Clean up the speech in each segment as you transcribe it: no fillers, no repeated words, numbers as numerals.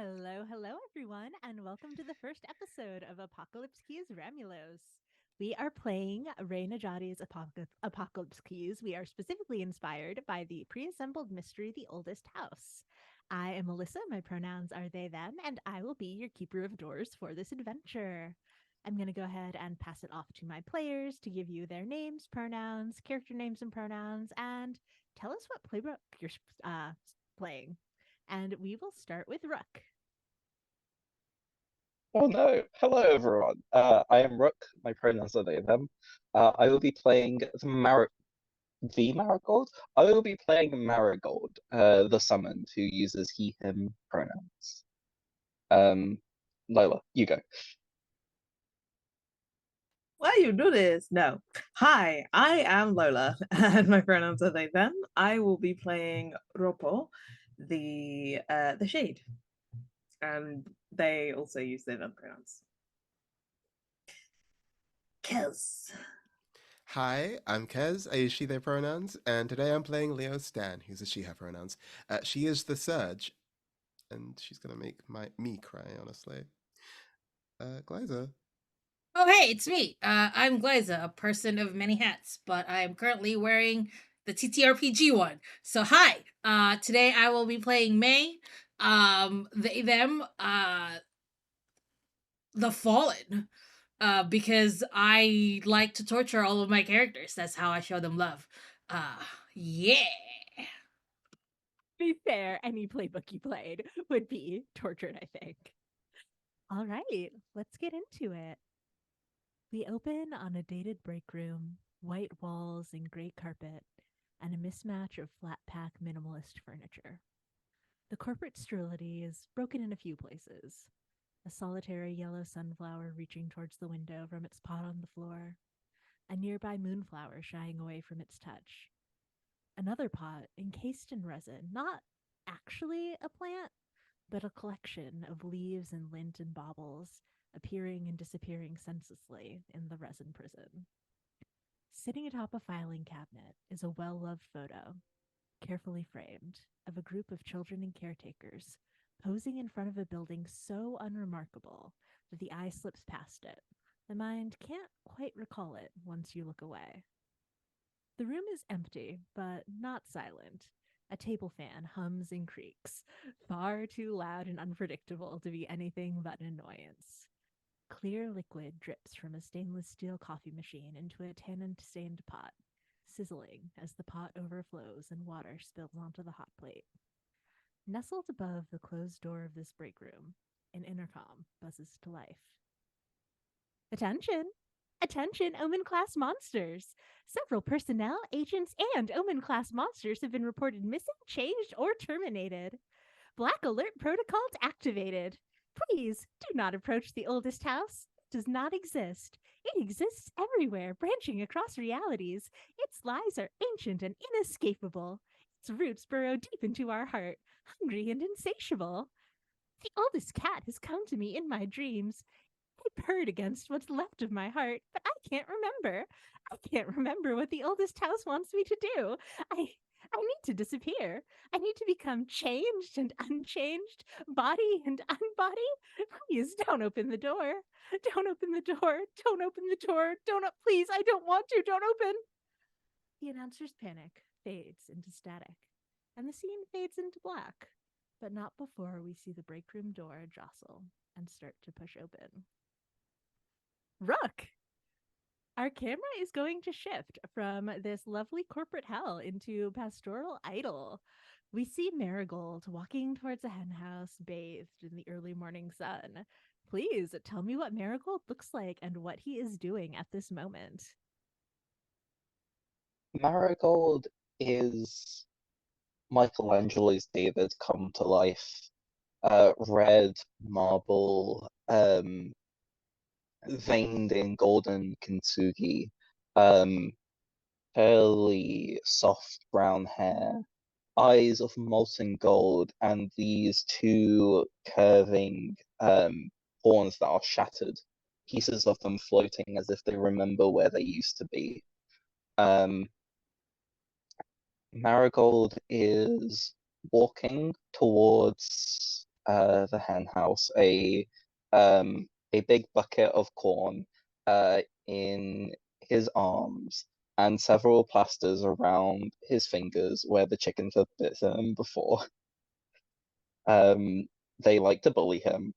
Hello, everyone, and welcome to the first episode of Apocalypse Keys Ramulose. We are playing Ray Najati's Apocalypse Keys. We are specifically inspired by the pre-assembled mystery, The Oldest House. I am Melissa, my pronouns are they, them, and I will be your keeper of doors for this adventure. I'm going to go ahead and pass it off to my players to give you their names, pronouns, character names, and pronouns, and tell us what playbook you're playing. And we will start with Rook. Oh no. Hello, everyone. I am Rook. My pronouns are they, them. I will be playing the Marigold. I will be playing Marigold, the summoned, who uses he, him pronouns. Um, Lola, you go. Why you do this? No. Hi, I am Lola, and my pronouns are they, them. I will be playing Ropo, the shade. And they also use they, them pronouns. Kels. Hi, I'm Kez. I use she, their pronouns, and today I'm playing Leo Stan, who's a she, her pronouns. She is the Surge, and she's gonna make me cry, honestly. Glyza. Oh, hey, it's me. I'm Glyza, a person of many hats, but I am currently wearing the TTRPG one. So, hi. Today I will be playing May, they, them, the Fallen, because I like to torture all of my characters. That's how I show them love. Yeah. To be fair, any playbook you played would be tortured, I think. All right, let's get into it. We open on a dated break room, white walls and gray carpet, and a mismatch of flat pack minimalist furniture. The corporate sterility is broken in a few places. A solitary yellow sunflower reaching towards the window from its pot on the floor, a nearby moonflower shying away from its touch. Another pot encased in resin, not actually a plant, but a collection of leaves and lint and baubles appearing and disappearing senselessly in the resin prison. Sitting atop a filing cabinet is a well loved photo, carefully framed, of a group of children and caretakers posing in front of a building so unremarkable that the eye slips past it. The mind can't quite recall it once you look away. The room is empty, but not silent. A table fan hums and creaks, far too loud and unpredictable to be anything but an annoyance. Clear liquid drips from a stainless steel coffee machine into a tannin-stained pot, sizzling as the pot overflows and water spills onto the hot plate. Nestled above the closed door of this break room, an intercom buzzes to life. Attention! Attention, Omen class monsters! Several personnel, agents, and Omen class monsters have been reported missing, changed, or terminated. Black Alert protocols activated. Please do not approach the oldest house. It does not exist. It exists everywhere, branching across realities. Its lies are ancient and inescapable. Its roots burrow deep into our heart, hungry and insatiable. The oldest cat has come to me in my dreams. I purred against what's left of my heart, but I can't remember. I can't remember what the oldest house wants me to do. I need to disappear. I need to become changed and unchanged, body and unbody. Please don't open the door. Don't open the door. Don't open the door. Please, I don't want to. Don't open. The announcer's panic fades into static, and the scene fades into black, but not before we see the break room door jostle and start to push open. Rook! Our camera is going to shift from this lovely corporate hell into pastoral idyll. We see Marigold walking towards a henhouse bathed in the early morning sun. Please tell me what Marigold looks like and what he is doing at this moment. Marigold is Michelangelo's David come to life. Red marble, veined in golden kintsugi, fairly soft brown hair, eyes of molten gold, and these two curving horns that are shattered, pieces of them floating as if they remember where they used to be. Marigold is walking towards the hen house a big bucket of corn in his arms and several plasters around his fingers where the chickens had bitten him before. They like to bully him,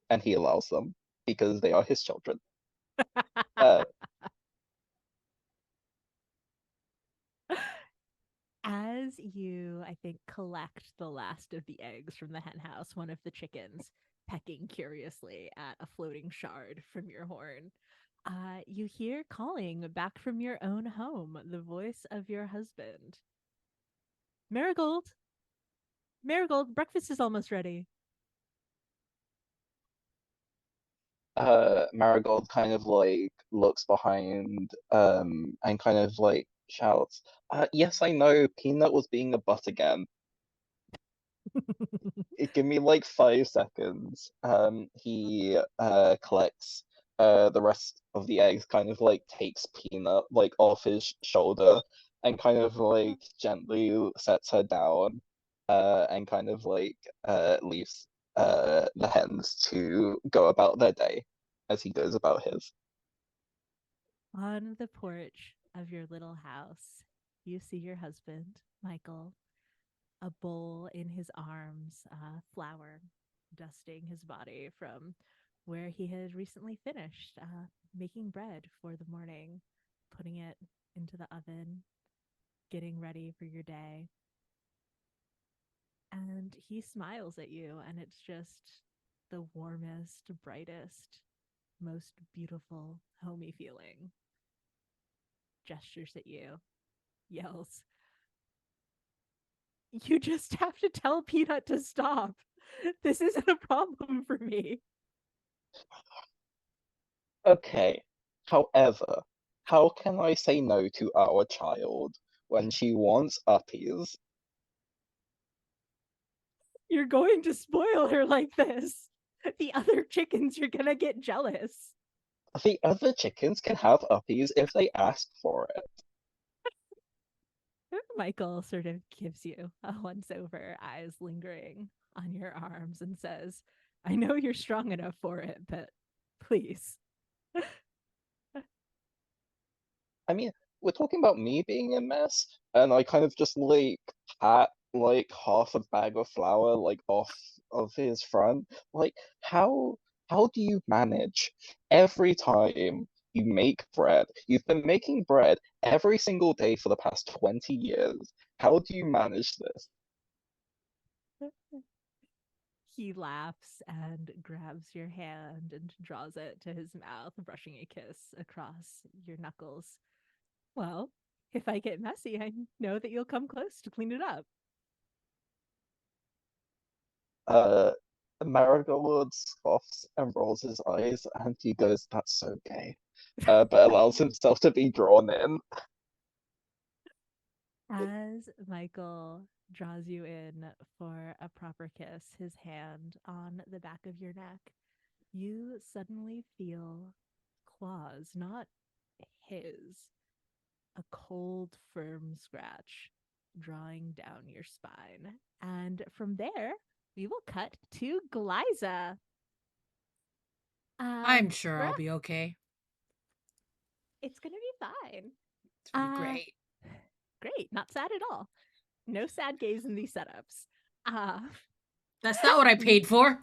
and he allows them because they are his children. Uh, As you, I think, collect the last of the eggs from the hen house, one of the chickens pecking curiously at a floating shard from your horn, you hear calling back from your own home the voice of your husband. Marigold, Marigold, breakfast is almost ready. Marigold kind of like looks behind and kind of like shouts, yes, I know, Peanut was being a butt again. Give me like 5 seconds. He collects the rest of the eggs, kind of like takes Peanut like off his shoulder and kind of like gently sets her down and kind of like leaves the hens to go about their day as he goes about his. On the porch of your little house, you see your husband, Michael, a bowl in his arms, flour dusting his body from where he had recently finished making bread for the morning, putting it into the oven, getting ready for your day. And he smiles at you, and it's just the warmest, brightest, most beautiful, homey feeling. Gestures at you, yells, "You just have to tell Peanut to stop. This isn't a problem for me." Okay, however, how can I say no to our child when she wants uppies? You're going to spoil her like this. The other chickens are gonna get jealous. The other chickens can have uppies if they ask for it. Michael sort of gives you a once over, eyes lingering on your arms, and says, "I know you're strong enough for it, but please." I mean, we're talking about me being a mess, and I kind of just like pat like half a bag of flour like off of his front. Like, how do you manage every time you make bread? You've been making bread every single day for the past 20 years. How do you manage this? He laughs and grabs your hand and draws it to his mouth, brushing a kiss across your knuckles. "Well, if I get messy, I know that you'll come close to clean it up." Uh, Marigold scoffs and rolls his eyes, and he goes, "That's so gay," but allows himself to be drawn in. As Michael draws you in for a proper kiss, his hand on the back of your neck, you suddenly feel claws, not his, a cold, firm scratch drawing down your spine. And from there, we will cut to Glyza. I'm sure Bruh, I'll be okay. it's going to be fine. It's gonna be great. Great. Not sad at all. No sad gays in these setups. That's not what I paid for.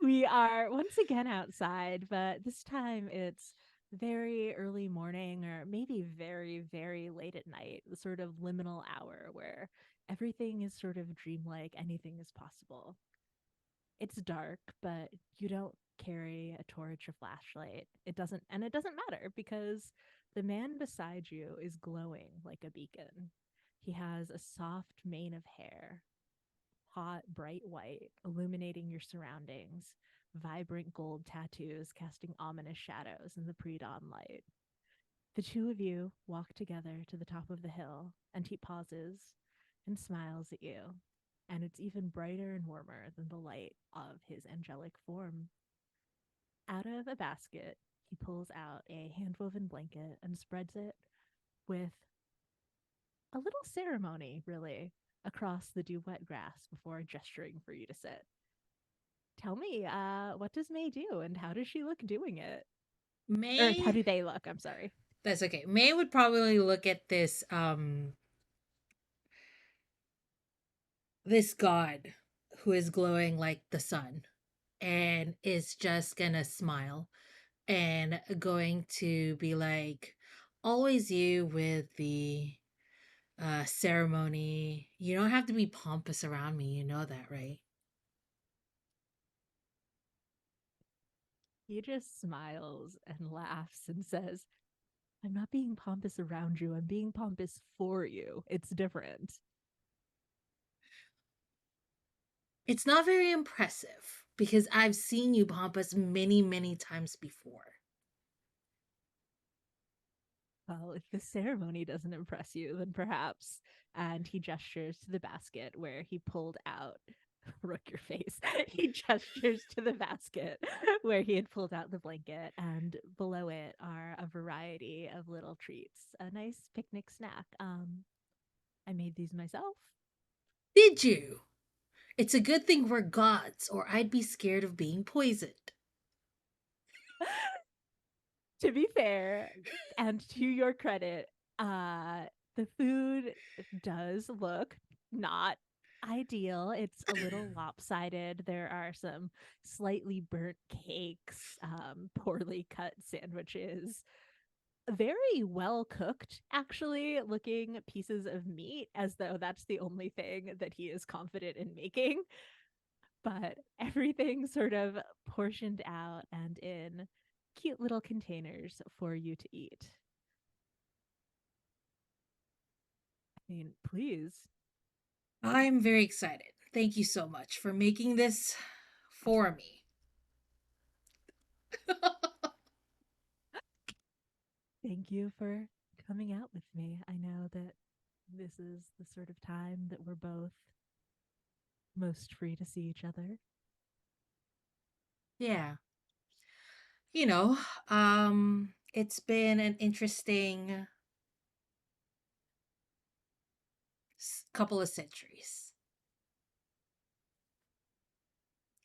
We are once again outside, but this time it's very early morning or maybe very, very late at night, the sort of liminal hour where everything is sort of dreamlike, anything is possible. It's dark, but you don't carry a torch or flashlight. It doesn't matter because the man beside you is glowing like a beacon. He has a soft mane of hair, hot, bright white, illuminating your surroundings, vibrant gold tattoos casting ominous shadows in the pre-dawn light. The two of you walk together to the top of the hill, and he pauses and smiles at you, and it's even brighter and warmer than the light of his angelic form. Out of a basket, he pulls out a hand-woven blanket and spreads it with a little ceremony, really. across the dew wet grass before gesturing for you to sit. Tell me, what does May do and how does she look doing it? Or how May, do they look? I'm sorry. that's okay. May would probably look at this god who is glowing like the sun and is just gonna smile and going to be like, always you with the ceremony. You don't have to be pompous around me, you know that, right? He just smiles and laughs and says, I'm not being pompous around you. I'm being pompous for you. It's different. It's not very impressive because I've seen you pompous many, many times before. Well, if the ceremony doesn't impress you, then perhaps. And he gestures to the basket where he pulled out. Rook your face. He gestures to the basket where he had pulled out the blanket, and below it are a variety of little treats. A nice picnic snack. I made these myself. Did you? It's a good thing we're gods, or I'd be scared of being poisoned. To be fair, and to your credit, the food does look not ideal. It's a little lopsided. There are some slightly burnt cakes, poorly cut sandwiches, very well cooked, actually, looking pieces of meat as though that's the only thing that he is confident in making. But everything sort of portioned out and in cute little containers for you to eat. I mean, please. I'm very excited. Thank you so much for making this for me. Thank you for coming out with me. I know that this is the sort of time that we're both most free to see each other. Yeah. You know, it's been an interesting couple of centuries.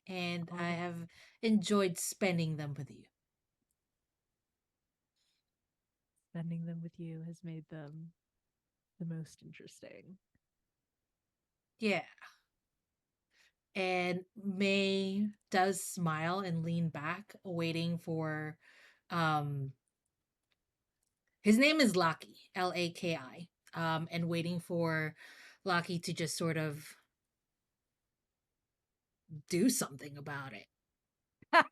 And I have enjoyed spending them with you. Spending them with you has made them the most interesting. Yeah. And May does smile and lean back, waiting for his name is Laki, Laki, and waiting for Laki to just sort of do something about it. What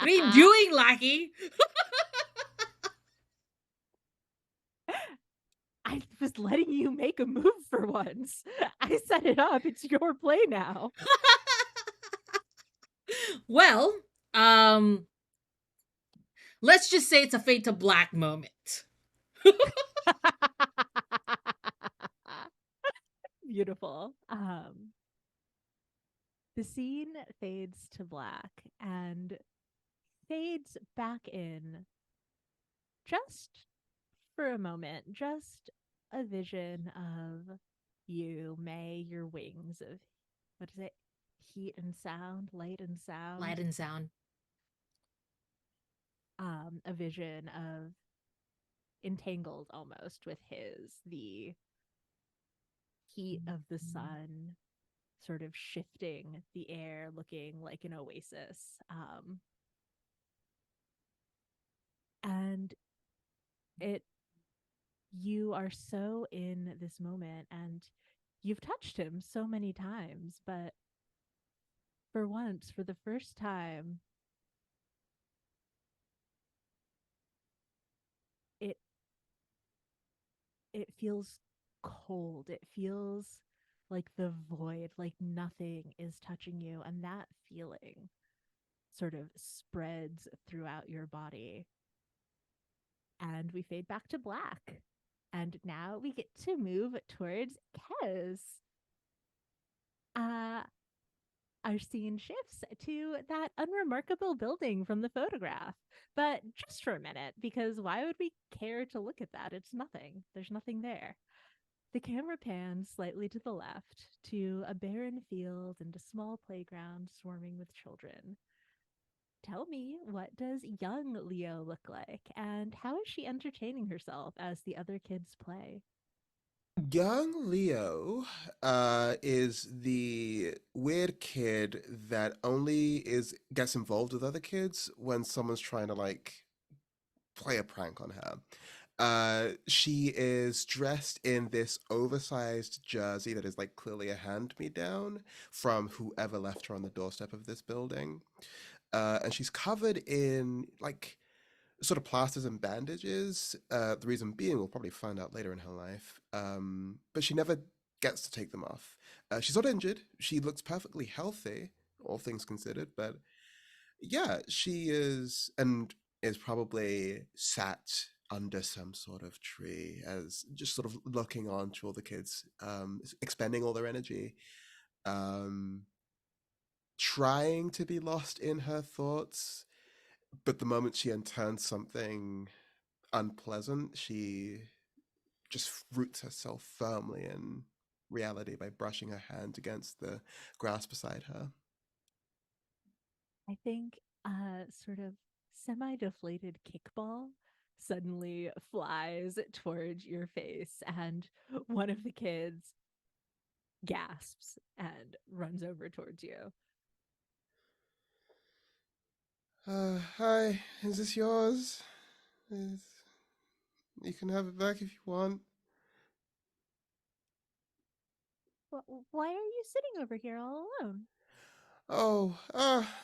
are you doing, Laki? I was letting you make a move for once. I set it up. It's your play now. Well, let's just say it's a fade to black moment. Beautiful. The scene fades to black and fades back in just for a moment, just a vision of you, May, your wings of, what is it? Heat and sound, light and sound. Light and sound. A vision of entangled almost with the heat of the sun sort of shifting the air, looking like an oasis. And you are so in this moment, and you've touched him so many times, but for once, for the first time, it it feels cold. It feels like the void, like nothing is touching you, and that feeling sort of spreads throughout your body. And we fade back to black. And now we get to move towards Kez. Our scene shifts to that unremarkable building from the photograph. But just for a minute, because why would we care to look at that? It's nothing. There's nothing there. The camera pans slightly to the left to a barren field and a small playground swarming with children. Tell me, what does young Leo look like, and how is she entertaining herself as the other kids play? Young Leo is the weird kid that only is gets involved with other kids when someone's trying to like play a prank on her. She is dressed in this oversized jersey that is like clearly a hand me down from whoever left her on the doorstep of this building. And she's covered in like sort of plasters and bandages. The reason being, we'll probably find out later in her life. But she never gets to take them off. She's not injured. She looks perfectly healthy, all things considered. But yeah, she is probably sat under some sort of tree as just sort of looking on to all the kids, expending all their energy, um, trying to be lost in her thoughts. But the moment she intends something unpleasant, she just roots herself firmly in reality by brushing her hand against the grass beside her. I think a sort of semi deflated kickball suddenly flies towards your face, and one of the kids gasps and runs over towards you. Hi, is this yours? Is... You can have it back if you want. Why are you sitting over here all alone? Oh,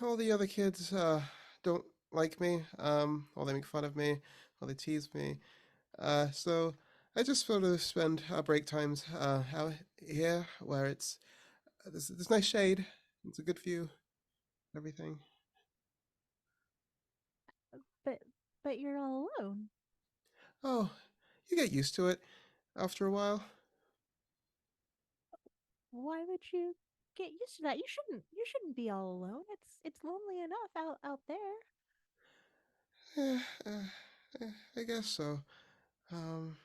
all the other kids don't like me, or they make fun of me, or they tease me. So I just sort of spend our break times out here where it's there's nice shade. It's a good view, everything. But but you're all alone. Oh, you get used to it after a while. Why would you get used to that? You shouldn't be all alone. It's lonely enough out there. Eh, I guess so. Um,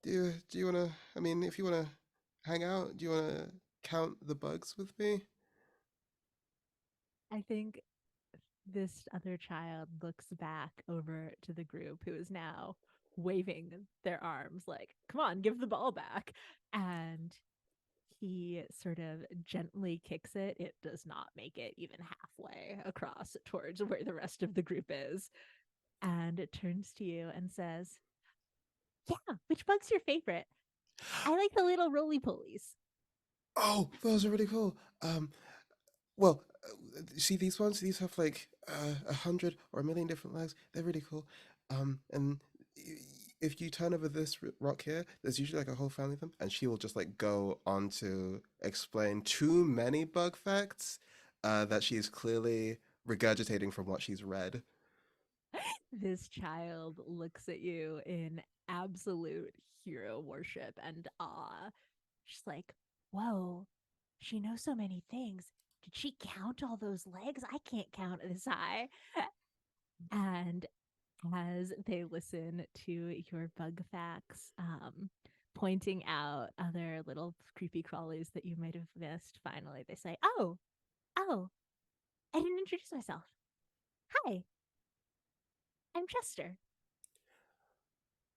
do you wanna? I mean, if you wanna hang out, do you wanna count the bugs with me? I think this other child looks back over to the group who is now waving their arms like, "Come on, give the ball back." And he sort of gently kicks it. It does not make it even halfway across towards where the rest of the group is. And it turns to you and says, "Yeah, which bug's your favorite? I like the little roly polies." Oh, those are really cool. Well, see these ones? These have like 100 or a million different legs. They're really cool. And if you turn over this rock here, there's usually like a whole family of them, and she will just like go on to explain too many bug facts that she is clearly regurgitating from what she's read. This child looks at you in absolute hero worship and awe. She's like, "Whoa, she knows so many things. Did she count all those legs? I can't count this high." And as they listen to your bug facts, pointing out other little creepy crawlies that you might have missed, finally they say, "Oh, I didn't introduce myself. Hi, I'm Chester."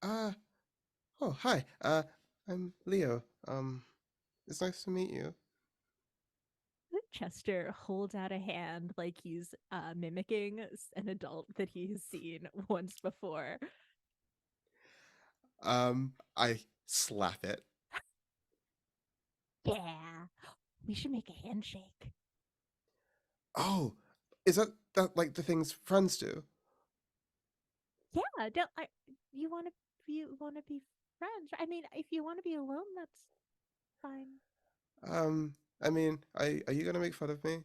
Uh, oh, hi. I'm Leo. It's nice to meet you. Chester holds out a hand like he's mimicking an adult that he has seen once before. I slap it. "Yeah, we should make a handshake." Oh, is that like the things friends do? "Yeah, don't I, you want to be friends? I mean, if you want to be alone, that's fine." I mean, are you gonna make fun of me?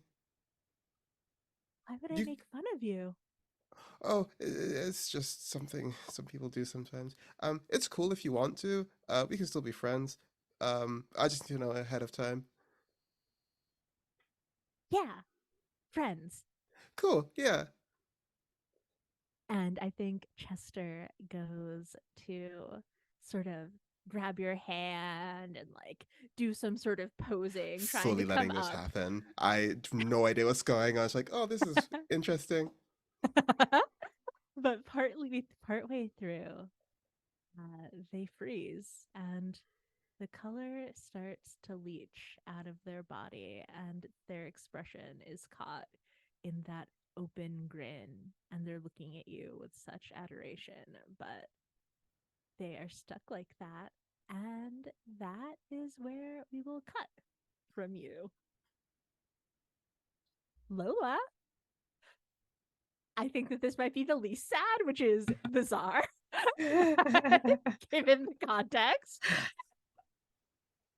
"Why would I You, make fun of you?" oh, it's just something some people do sometimes. It's cool if you want to. We can still be friends. I just need to know ahead of time. "Yeah, friends." Cool, yeah. And I think Chester goes to sort of grab your hand and like do some sort of posing, trying Fully to come letting this up. happen. I have no idea what's going on. I was like, oh, this is interesting. But partway through, they freeze and the color starts to leach out of their body, and their expression is caught in that open grin, and they're looking at you with such adoration, but they are stuck like that. And that is where we will cut from you. Lola, I think that this might be the least sad, which is bizarre given the context.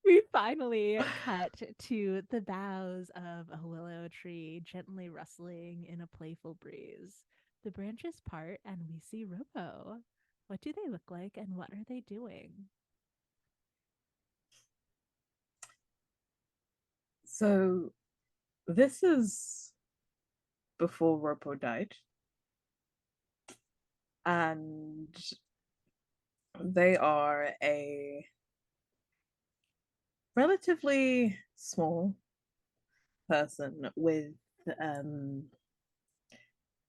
We finally cut to the boughs of a willow tree gently rustling in a playful breeze. The branches part and we see Robo. What do they look like and what are they doing? So this is before Ropo died. And they are a relatively small person with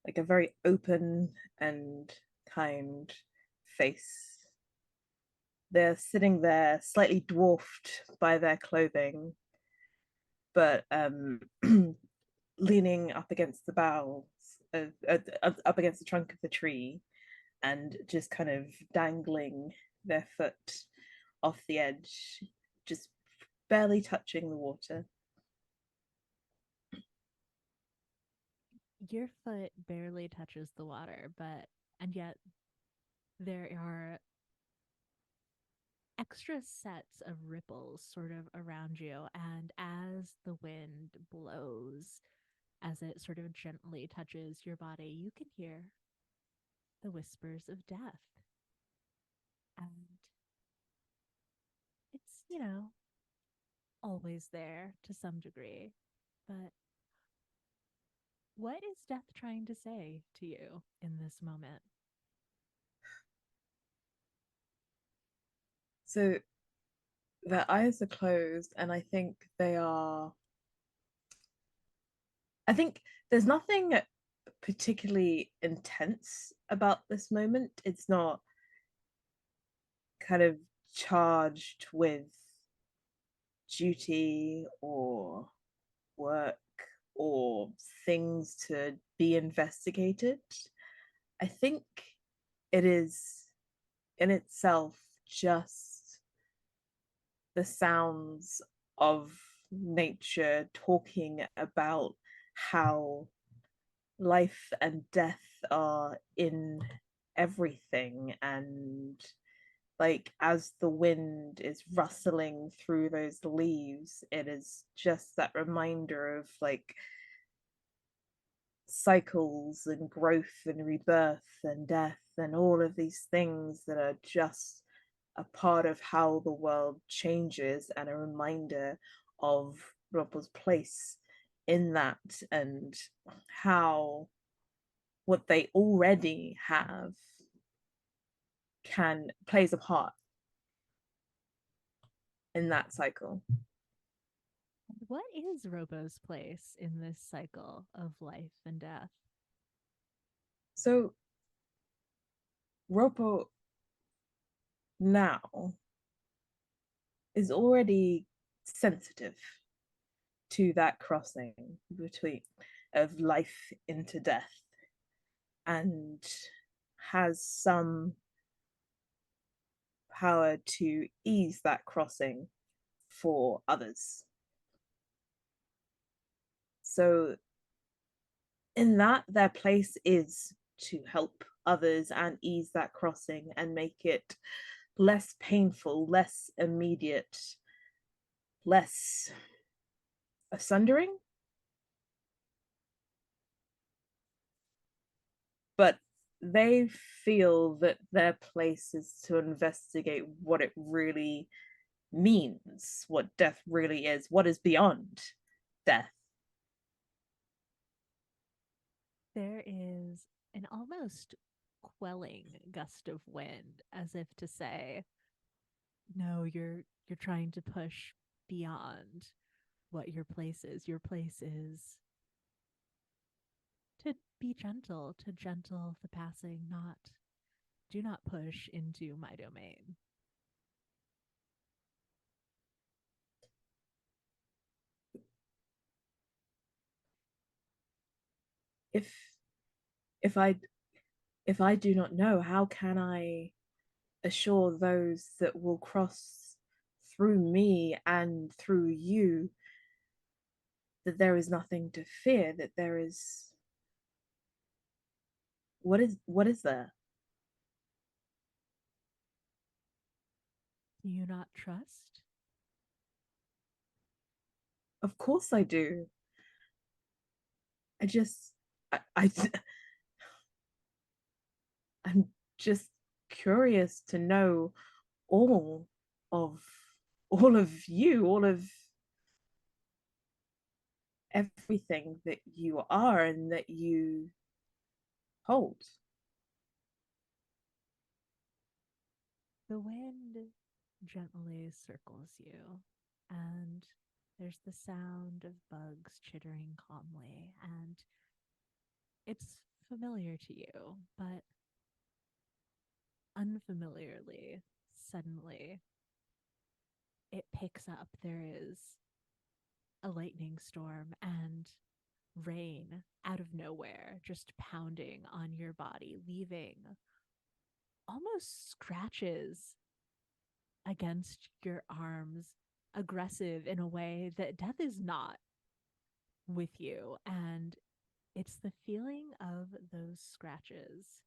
like a very open and kind face. They're sitting there slightly dwarfed by their clothing, but leaning up against the boughs, up against the trunk of the tree, and just kind of dangling their foot off the edge, just barely touching the water. Your foot barely touches the water, and yet there are extra sets of ripples sort of around you. And as the wind blows, as it sort of gently touches your body, you can hear the whispers of death. And it's, always there to some degree. But what is death trying to say to you in this moment? So their eyes are closed, and I think there's nothing particularly intense about this moment. It's not kind of charged with duty or work or things to be investigated. I think it is in itself just the sounds of nature talking about how life and death are in everything, and like as the wind is rustling through those leaves, it is just that reminder of like cycles and growth and rebirth and death and all of these things that are just a part of how the world changes, and a reminder of Ropo's place in that, and how what they already have can plays a part in that cycle. What is Robo's place in this cycle of life and death? So Ropo now is already sensitive to that crossing between of life into death, and has some power to ease that crossing for others. So in that, their place is to help others and ease that crossing and make it less painful, less immediate, less sundering. But they feel that their place is to investigate what it really means, what death really is, what is beyond death. There is an almost quelling gust of wind, as if to say, No, you're trying to push beyond what your place is. Your place is to be gentle, to gentle the passing, not do not push into my domain. If if I if I do not know, how can I assure those that will cross through me and through you that there is nothing to fear, that there is what is there? Do you not trust? Of course I do. I just I I'm just curious to know all of all of you, all of everything that you are and that you hold. The wind gently circles you, and there's the sound of bugs chittering calmly, and it's familiar to you, but unfamiliarly, suddenly, it picks up. There is a lightning storm and rain out of nowhere just pounding on your body, leaving almost scratches against your arms, aggressive in a way that death is not with you. And it's the feeling of those scratches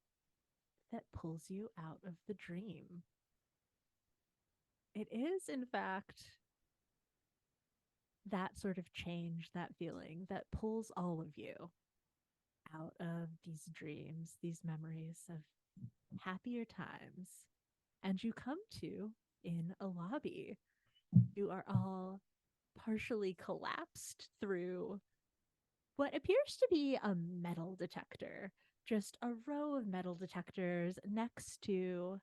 that pulls you out of the dream. It is, in fact, that sort of change, that feeling that pulls all of you out of these dreams, these memories of happier times. And you come to in a lobby. You are all partially collapsed through what appears to be a metal detector, just a row of metal detectors next to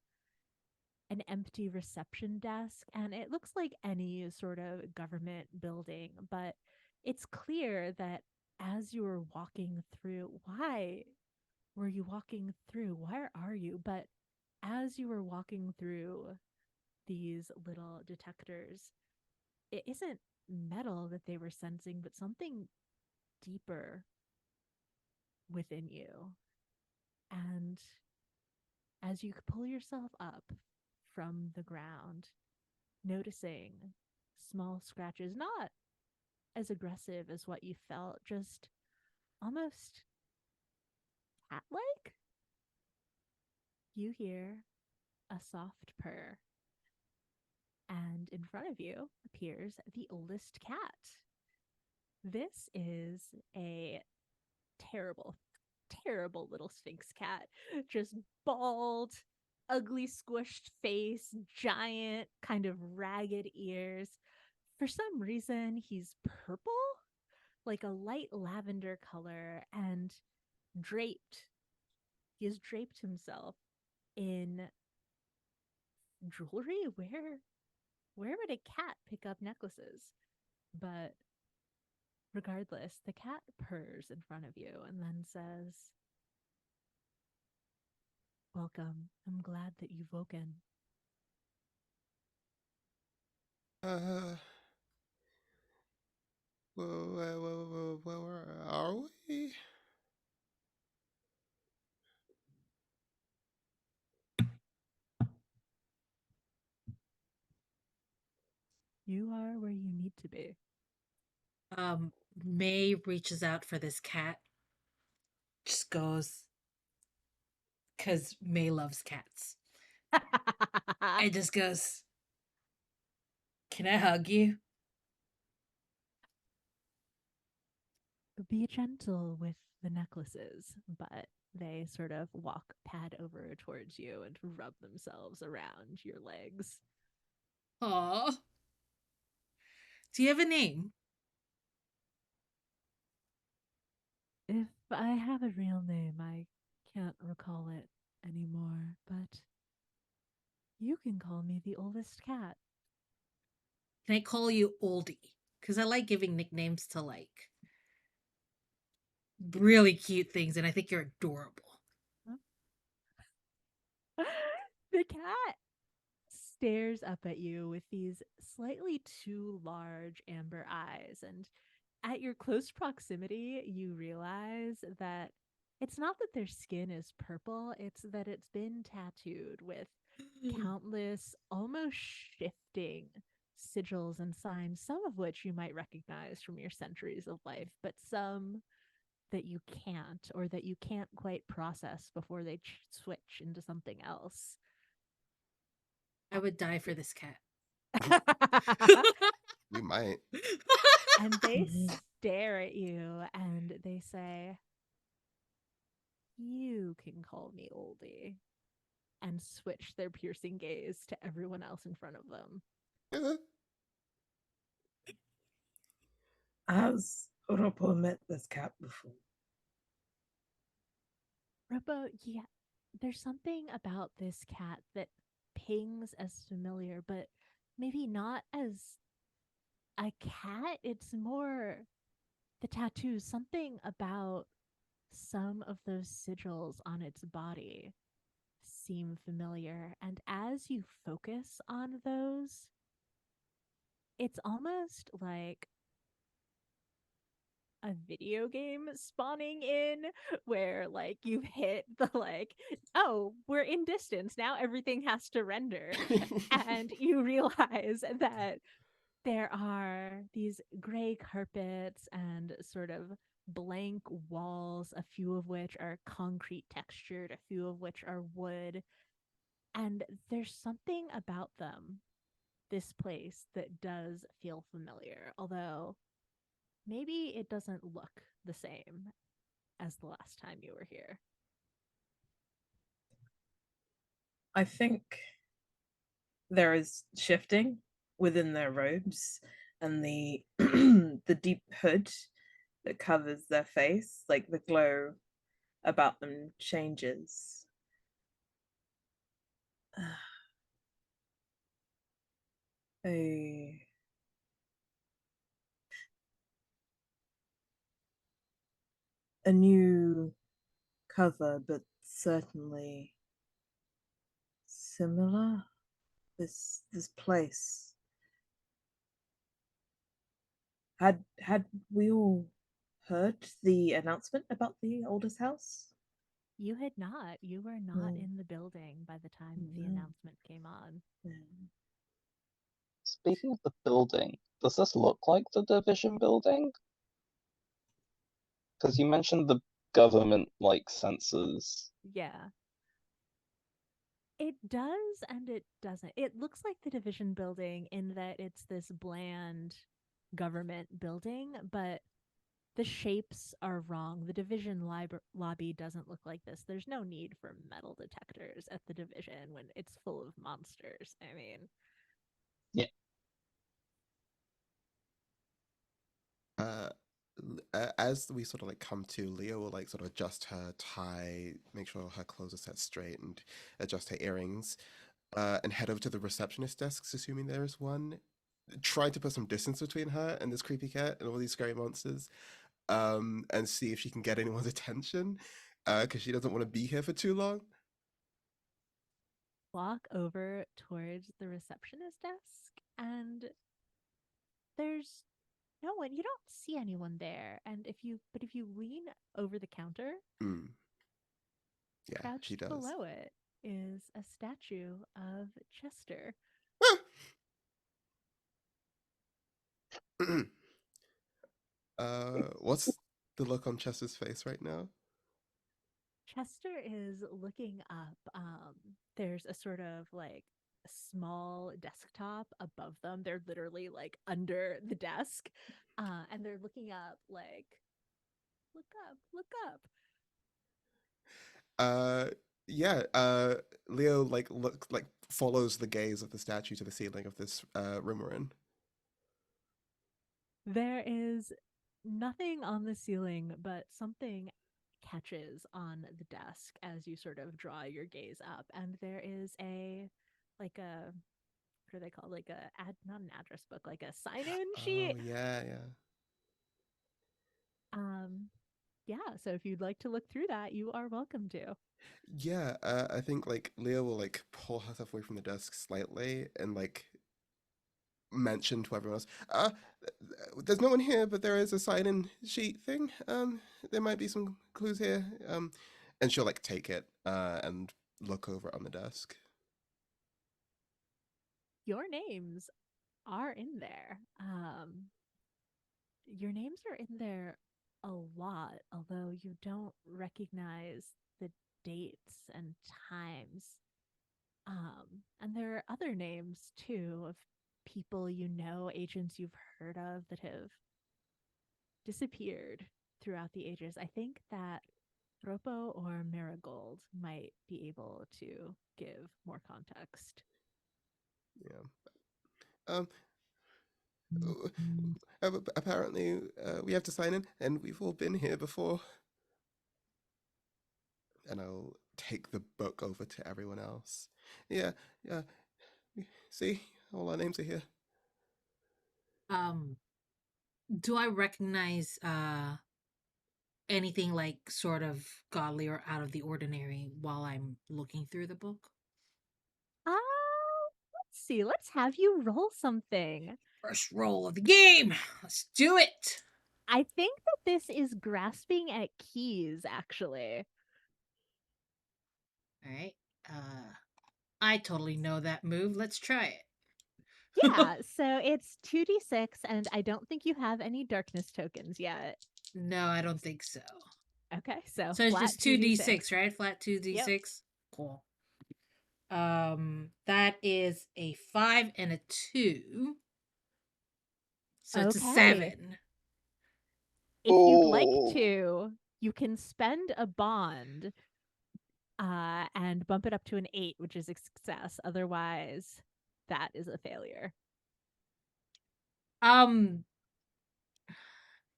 an empty reception desk. And it looks like any sort of government building, but it's clear that as you were walking through, why were you walking through? Where are you? But as you were walking through these little detectors, it isn't metal that they were sensing, but something deeper within you. And as you pull yourself up from the ground, noticing small scratches, not as aggressive as what you felt, just almost cat like, you hear a soft purr. And in front of you appears the oldest cat. This is a terrible, terrible little Sphinx cat. Just bald, ugly, squished face, giant, kind of ragged ears. For some reason, he's purple, like a light lavender color, and draped. He has draped himself in jewelry. Where would a cat pick up necklaces? But regardless, the cat purrs in front of you and then says, "Welcome. I'm glad that you've woken." Uh, where are we? You are where you need to be. May reaches out for this cat. Just goes because May loves cats. And just goes, "Can I hug you?" Be gentle with the necklaces, but they sort of pad over towards you and rub themselves around your legs. Aw. Do you have a name? If I have a real name, I can't recall it anymore, but You can call me the oldest cat. Can I call you Oldie? Because I like giving nicknames to like really cute things, and I think you're adorable. The cat stares up at you with these slightly too large amber eyes. And at your close proximity, you realize that it's not that their skin is purple, it's that it's been tattooed with countless, almost shifting sigils and signs, some of which you might recognize from your centuries of life, but some that you can't, or that you can't quite process before they switch into something else. I would die for this cat. We might. And they stare at you and they say, "You can call me Oldie," and switch their piercing gaze to everyone else in front of them. Has Oropo met this cat before? Robo, yeah, there's something about this cat that pings as familiar, but maybe not as a cat. It's more the tattoos, something about some of those sigils on its body seem familiar. And as you focus on those, it's almost like a video game spawning in where like you hit the like, oh, we're in distance now, everything has to render. And you realize that there are these gray carpets and sort of blank walls, a few of which are concrete textured, a few of which are wood. And there's something about them, this place, that does feel familiar, although maybe it doesn't look the same as the last time you were here. I think there is shifting within their robes and the the deep hood that covers their face, like the glow about them changes. A a new cover, but certainly similar. This place had we all heard the announcement about the oldest house? You had not. You were not in the building by the time the No. announcement came on. Speaking of the building, does this look like the division building? Because you mentioned the government-like sensors. Yeah. It does and it doesn't. It looks like the division building in that it's this bland government building, but the shapes are wrong. The division lobby doesn't look like this. There's no need for metal detectors at the division when it's full of monsters. I mean, Yeah. As we sort of like come to, Leo will like sort of adjust her tie, make sure her clothes are set straight, and adjust her earrings, and head over to the receptionist desks, assuming there is one. Try to put some distance between her and this creepy cat and all these scary monsters, and see if she can get anyone's attention, because she doesn't want to be here for too long. walk over towards the receptionist desk and there's no one. You don't see anyone there. And if you lean over the counter, Mm. Yeah, she crouched does. below it is a statue of Chester. What's the look on Chester's face right now? Chester is looking up. There's a sort of like small desktop above them. They're literally like under the desk. And they're looking up like, look up, look up. Yeah, Leo like follows the gaze of the statue to the ceiling of this room we're in. There is nothing on the ceiling, but something catches on the desk as you sort of draw your gaze up. And there is a like a what are they called? Like a not an address book, like a sign-in Oh sheet. yeah. Um, yeah. So if you'd like to look through that, you are welcome to. Yeah, I think like Leah will like pull herself away from the desk slightly and like mention to everyone else, there's no one here, but there is a sign-in sheet thing. There might be some clues here. And she'll like take it and look over on the desk. Your names are in there. Your names are in there a lot, although you don't recognize the dates and times. And there are other names too of people you know, agents you've heard of that have disappeared throughout the ages. I think that Ropo or Marigold might be able to give more context. Yeah. Um. Apparently, we have to sign in, and we've all been here before. And I'll take the book over to everyone else. Yeah. Yeah. See, all our names are here. Do I recognize anything like sort of godly or out of the ordinary while I'm looking through the book? Let's see. Let's have you roll something. First roll of the game. Let's do it. I think that this is grasping at keys, actually. All right. I totally know that move. Let's try it. Yeah, so it's 2d6, and I don't think you have any darkness tokens yet. No, I don't think so. Okay, so So it's flat just 2d6, right? Flat 2d6. Yep. Cool. That is a 5 and a 2. So it's a Okay. 7. If you'd like Oh. to, you can spend a bond and bump it up to an 8, which is a success. Otherwise, that is a failure.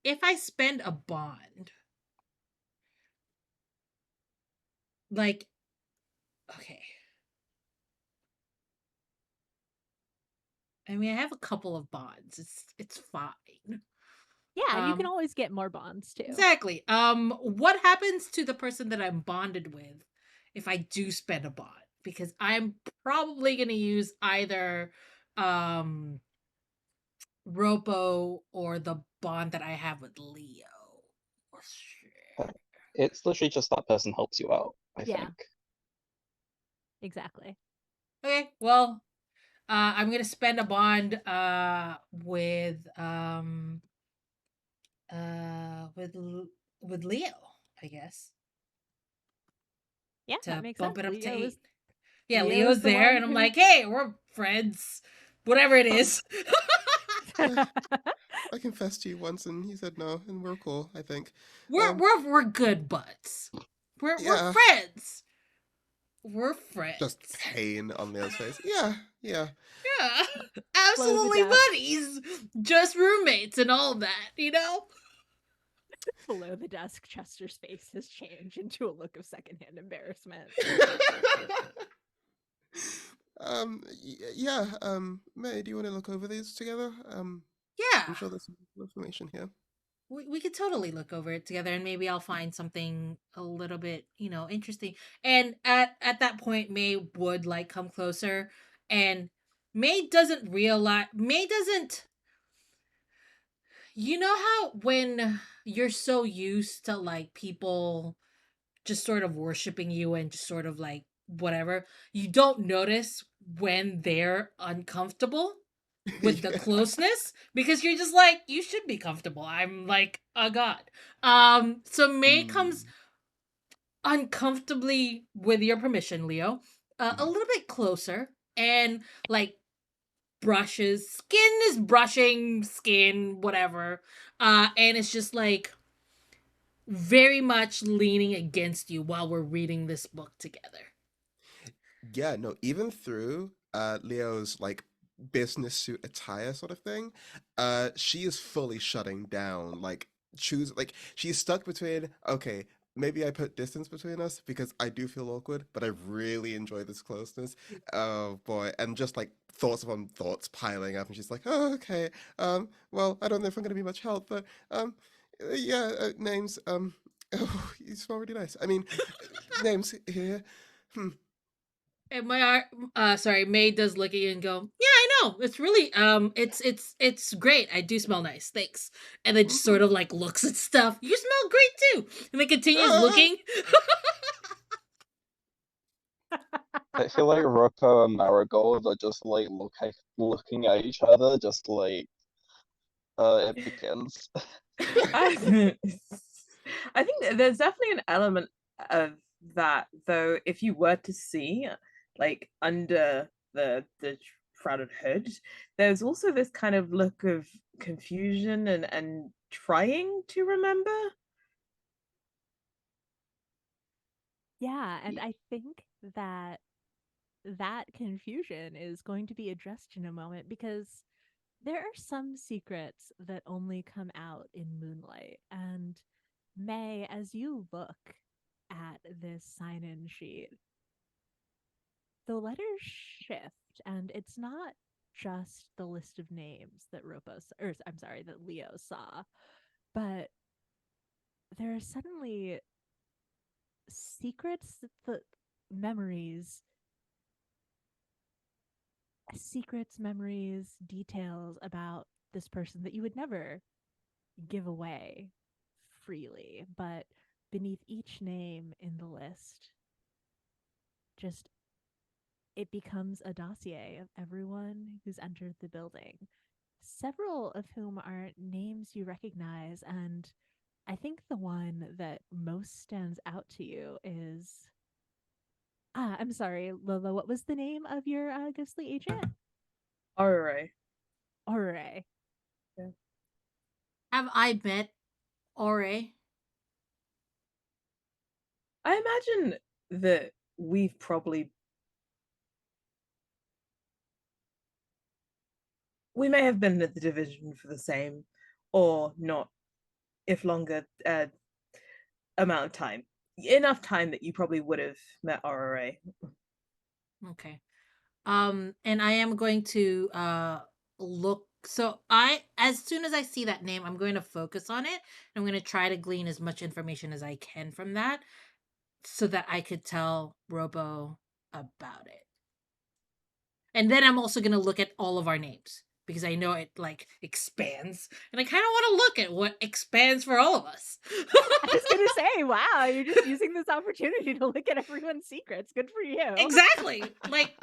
If I spend a bond, like, okay. I mean, I have a couple of bonds. It's fine. Yeah, and you can always get more bonds too. Exactly. What happens to the person that I'm bonded with if I do spend a bond? Because I'm probably gonna use either Ropo or the bond that I have with Leo. Oh, shit. It's literally just that person helps you out, I Yeah. think. Okay, well, I'm gonna spend a bond with with Leo, I guess. Yeah, To that makes bump sense. it up to 8. Leo's Leo's the there, one and I'm who- like, hey, we're friends. Whatever it is. I confessed to you once, and he said no, and we're cool. I think we're good buds. We're Yeah. friends. We're friends. Just pain on Leo's face. Yeah. Yeah. the Absolutely desk. buddies. Just roommates and all that, you know? Below the desk, Chester's face has changed into a look of secondhand embarrassment. Yeah. May, do you want to look over these together? Yeah. I'm sure there's some information here. We could totally look over it together, and maybe I'll find something a little bit, interesting. And at that point, May would like come closer, and May doesn't, you know how when you're so used to like people just sort of worshiping you and just sort of like whatever, you don't notice when they're uncomfortable with the Yeah. closeness, because you're just like, you should be comfortable. I'm like a god. So May comes uncomfortably, with your permission, Leo, a little bit closer, and like skin is brushing skin, whatever. And it's just like very much leaning against you while we're reading this book together. Yeah, no, even through Leo's like business suit attire sort of thing, she is fully shutting down, like she's stuck between, okay, maybe I put distance between us because I do feel awkward, but I really enjoy this closeness. Oh boy, and just like thoughts upon thoughts piling up, and she's like, "Oh, okay. Well, I don't know if I'm gonna be much help, but yeah, names. Oh, you smell really nice. I mean, names here. Hmm. And sorry, May does look at you and go, "Yeah, I know. It's really it's great. I do smell nice. Thanks." And then just sort of like looks at stuff. You smell great too. And then continues looking. I feel like Rocco and Marigold are just like looking at each other, just like it begins. I think that there's definitely an element of that, though. If you were to see, like under the shrouded hood, there's also this kind of look of confusion and trying to remember. Yeah, and I think that that confusion is going to be addressed in a moment because there are some secrets that only come out in moonlight. And May, as you look at this sign in sheet, the letters shift, and it's not just the list of names that that Leo saw, but there are suddenly secrets, the memories, details about this person that you would never give away freely. But beneath each name in the list, just it becomes a dossier of everyone who's entered the building, several of whom are names you recognize. And I think the one that most stands out to you is I'm sorry, Lola, what was the name of your ghostly agent? Alright. Ore. Have I met Ore? I imagine that we've probably we may have been at the division for the same or not, if longer amount of time. Enough time that you probably would have met RRA. Okay. And I am going to look. So as soon as I see that name, I'm going to focus on it. I'm going to try to glean as much information as I can from that, so that I could tell Robo about it. And then I'm also going to look at all of our names because I know it like expands, and I kind of want to look at what expands for all of us. I was gonna say, wow, you're just using this opportunity to look at everyone's secrets. Good for you. Exactly. Like,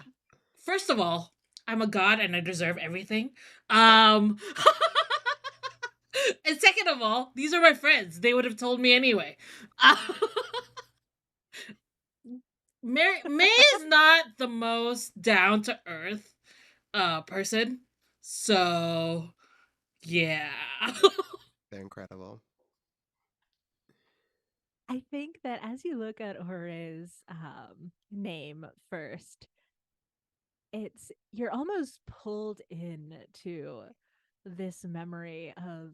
first of all, I'm a god and I deserve everything. And second of all, these are my friends. They would have told me anyway. May is not the most down to earth person. So yeah. They're incredible. I think that as you look at Ore's name first, you're almost pulled in to this memory of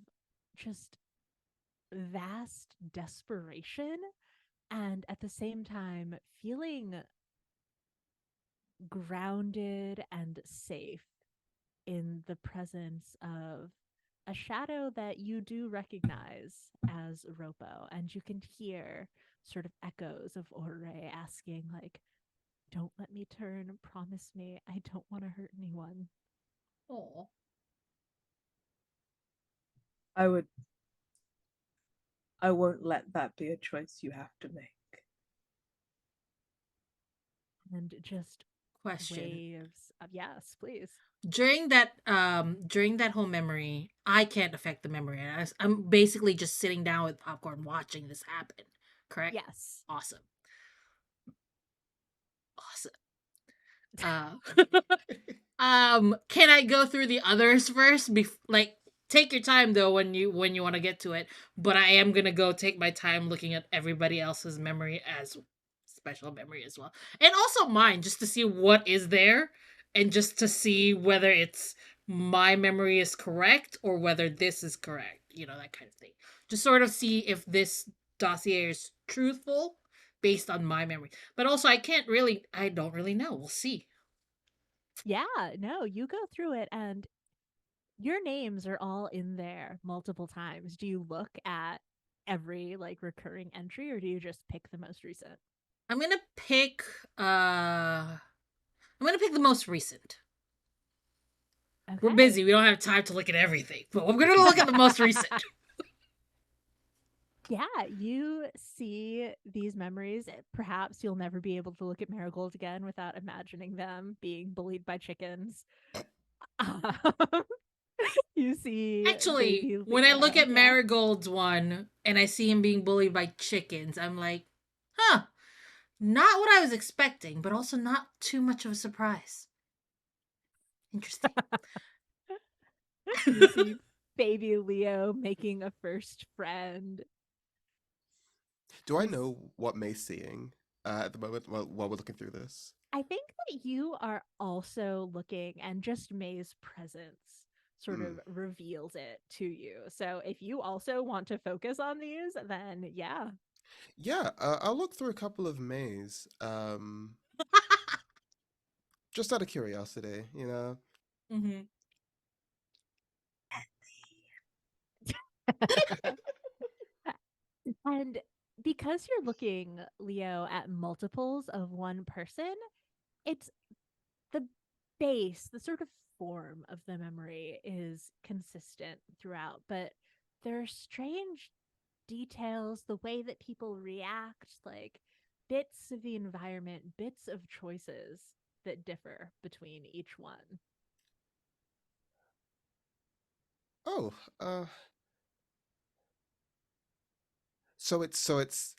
just vast desperation, and at the same time feeling grounded and safe in the presence of a shadow that you do recognize as Ropo. And you can hear sort of echoes of Ore asking, like, don't let me turn. Promise me I don't want to hurt anyone. Oh. I won't let that be a choice you have to make. And just Question. waves of yes, please. During that whole memory, I can't affect the memory. I'm basically just sitting down with popcorn watching this happen. Correct? Yes. Awesome. Can I go through the others first? Like, take your time though when you want to get to it. But I am gonna go take my time looking at everybody else's memory as special memory as well, and also mine, just to see what is there, and just to see whether it's my memory is correct or whether this is correct. You know, that kind of thing. Just sort of see if this dossier is truthful based on my memory. But also, I don't really know. We'll see. Yeah, no, you go through it and your names are all in there multiple times. Do you look at every like recurring entry or do you just pick the most recent? I'm gonna pick. I'm gonna pick the most recent. We're Okay. busy. We don't have time to look at everything, but we're gonna look at the most recent. Yeah, you see these memories. Perhaps you'll never be able to look at Marigold again without imagining them being bullied by chickens. Um, you see Actually, baby when I look Leo. at Yeah. Marigold's one and I see him being bullied by chickens, I'm like, huh, not what I was expecting, but also not too much of a surprise. Interesting. You see baby Leo making a first friend. Do I You know what May's seeing at the moment while we're looking through this? I think that you are also looking, and just May's presence sort Hmm. of reveals it to you. So if you also want to focus on these, then yeah. Yeah, I'll look through a couple of Mays, just out of curiosity, you know. Mm-hmm. And because you're looking, Leo, at multiples of one person, it's the base, the sort of form of the memory is consistent throughout, but there are strange details, the way that people react, like bits of the environment, bits of choices that differ between each one. Oh, so it's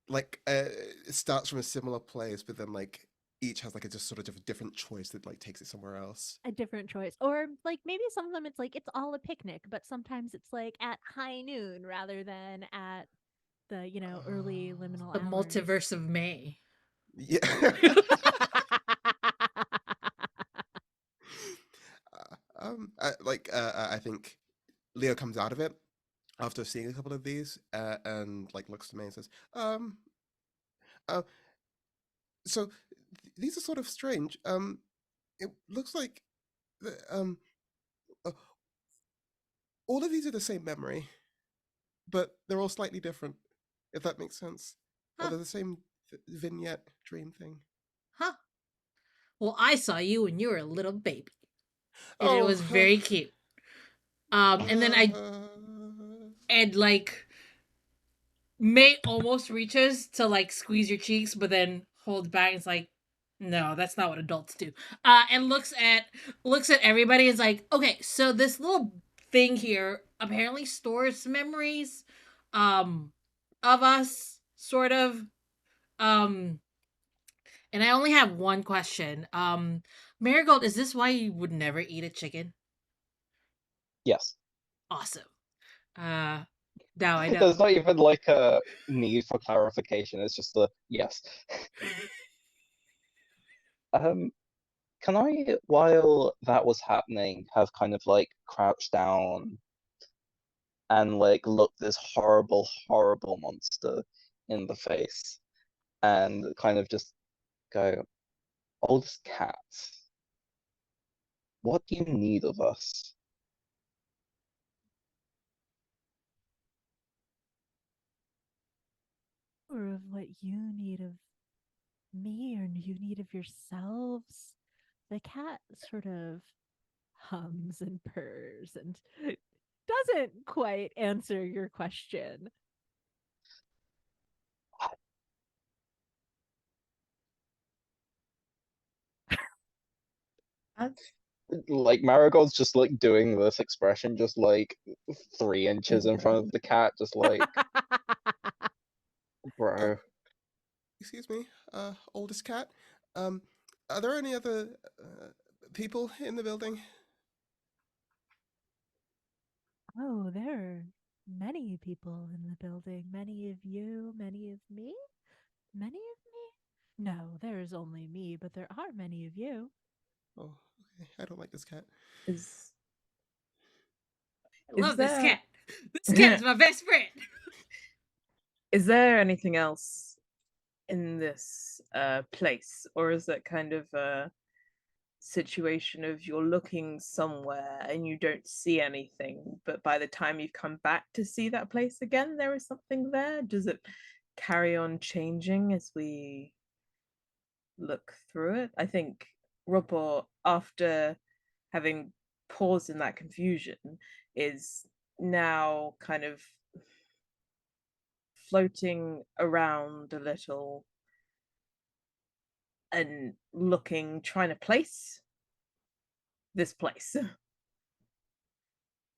like it starts from a similar place, but then like each has like a just sort of different choice that like takes it somewhere else. A different choice. Or like maybe some of them it's like it's all a picnic, but sometimes it's like at high noon rather than at the, early liminal The hours. multiverse of May. Yeah. I think Leo comes out of it after seeing a couple of these and like looks to me and says, uh, so these are sort of strange. It looks like uh, all of these are the same memory, but they're all slightly different, if that makes sense. Or Huh. they're the same vignette dream thing. Huh. Well, I saw you when you were a little baby. And it Oh, was very cute. And then like May almost reaches to like squeeze your cheeks, but then holds back. It's like, no, that's not what adults do. And looks at everybody. And is like, okay, so this little thing here apparently stores memories, um, of us, sort of. Um, and I only have one question. Marigold, is this why you would never eat a chicken? Yes. Awesome. Now I know. There's not even like a need for clarification. It's just a yes. Um, can I, while that was happening, have kind of like crouched down and like look this horrible, horrible monster in the face and kind of just go, oldest cat, what do you need of us? Or of what you need of me or you need of yourselves. The cat sort of hums and purrs and doesn't quite answer your question. That's Like Marigold's just like doing this expression, just like 3 inches in front of the cat, just like, bro. excuse me, oldest cat. Um, are there any other people in the building? Oh, there are many people in the building. Many of you, many of me? Many of me? No, there is only me, but there are many of you. Oh, okay. I don't like this cat. is I is love this there cat. This cat is my best friend. Is there anything else in this place, or is it kind of a situation of you're looking somewhere and you don't see anything, but by the time you've come back to see that place again, there is something there? Does it carry on changing as we look through it? I think Robo, after having paused in that confusion, is now kind of floating around a little and looking, trying to place this place.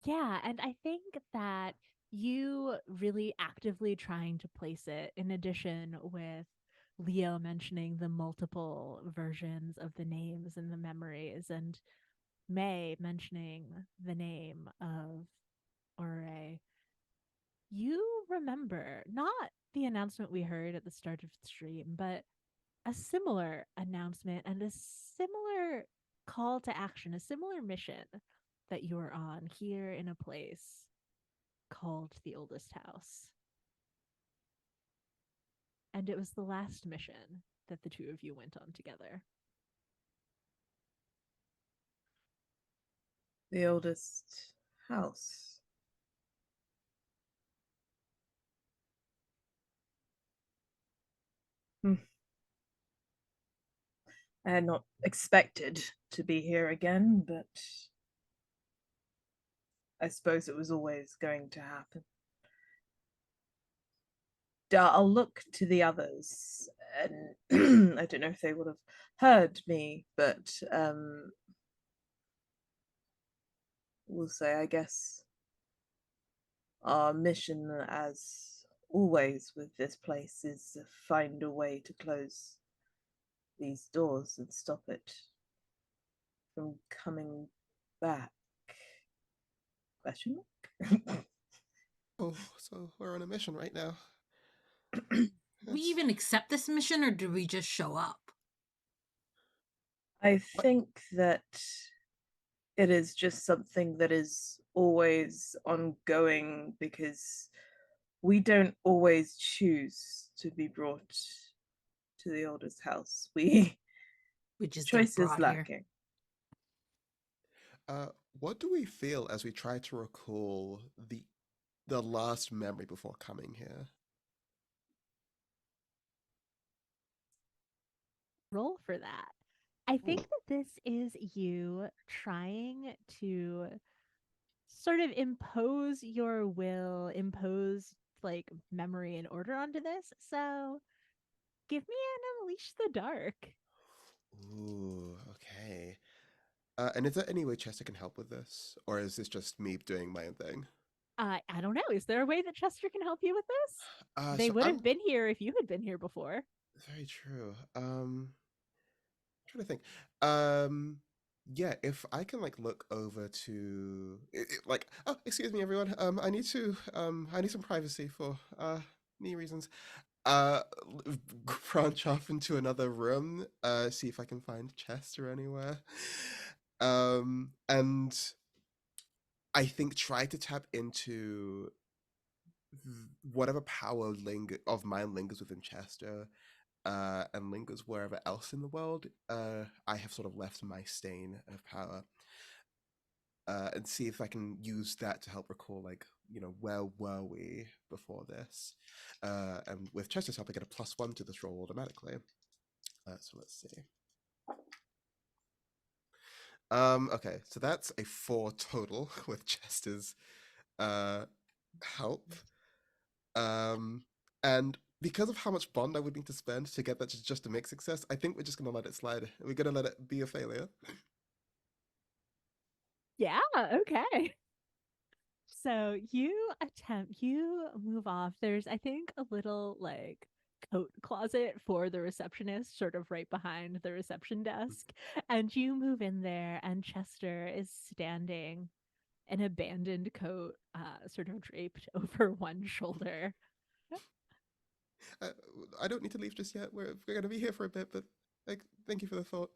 Yeah, and I think that you really actively trying to place it, in addition with Leo mentioning the multiple versions of the names and the memories, and May mentioning the name of Ore, you remember not the announcement we heard at the start of the stream, but a similar announcement and a similar call to action, a similar mission that you were on here in a place called the Oldest House. And it was the last mission that the two of you went on together. The oldest house. I had not expected to be here again, but I suppose it was always going to happen. I'll look to the others, and I don't know if they would have heard me, but we'll say, I guess, our mission, as always with this place, is to find a way to close these doors and stop it from coming back. Question mark? Oh, so we're on a mission right now. We That's- even accept this mission, or do we just show up? I think that it is just something that is always ongoing because we don't always choose to be brought to the oldest house. We just choice get is brought here. lacking. What do we feel as we try to recall the last memory before coming here? Roll for that. I think Ooh. that this is you trying to sort of impose your will, impose like memory and order onto this. So give me an Unleash the Dark. Ooh, okay. And is there any way Chester can help with this? Or is this just me doing my own thing? I don't know. Is there a way that Chester can help you with this? They So would I'm have been here if you had been here before. very true. Trying to think. Um, yeah, if I can like look over to like, oh, excuse me, everyone. I need some privacy for knee reasons. Uh, branch off into another room. See if I can find Chester anywhere. And I think try to tap into whatever power of mine lingers within Chester, and lingers wherever else in the world. I have sort of left my stain of power, and see if I can use that to help recall, like, where were we before this? And with Chester's help, I get a +1 to this roll automatically. So let's see. Okay, so that's a 4 total with Chester's help. And because of how much bond I would need to spend to get that to just a mixed success, I think we're just gonna let it slide. We're gonna let it be a failure. Yeah, okay. So you move off. There's, I think, a little like coat closet for the receptionist, sort of right behind the reception desk. And you move in there, and Chester is standing, an abandoned coat, sort of draped over one shoulder. Uh, I don't need to leave just yet. We're gonna be here for a bit, but thank you for the thought.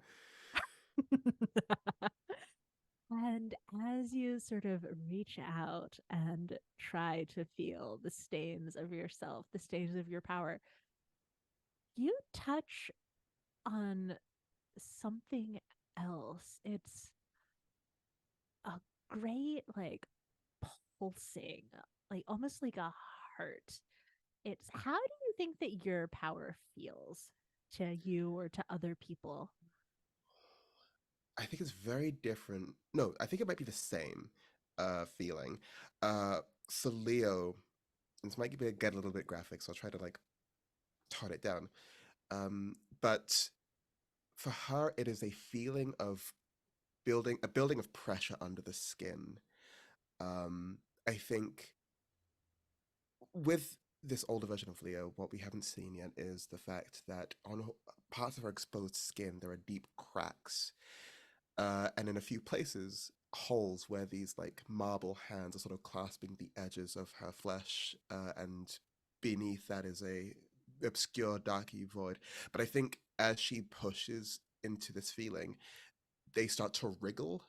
And as you sort of reach out and try to feel the stains of yourself, the stains of your power, you touch on something else. It's a great, like, pulsing, like almost like a heart. It's how do you think that your power feels to you or to other people? I think it's very different. No, I think it might be the same feeling. So Leo, this might get a little bit graphic, so I'll try to like tone it down. But for her, it is a feeling of building of pressure under the skin. I think with this older version of Leo, what we haven't seen yet is the fact that on parts of her exposed skin, there are deep cracks. And in a few places, holes where these like marble hands are sort of clasping the edges of her flesh, and beneath that is a obscure, darky void. But I think as she pushes into this feeling, they start to wriggle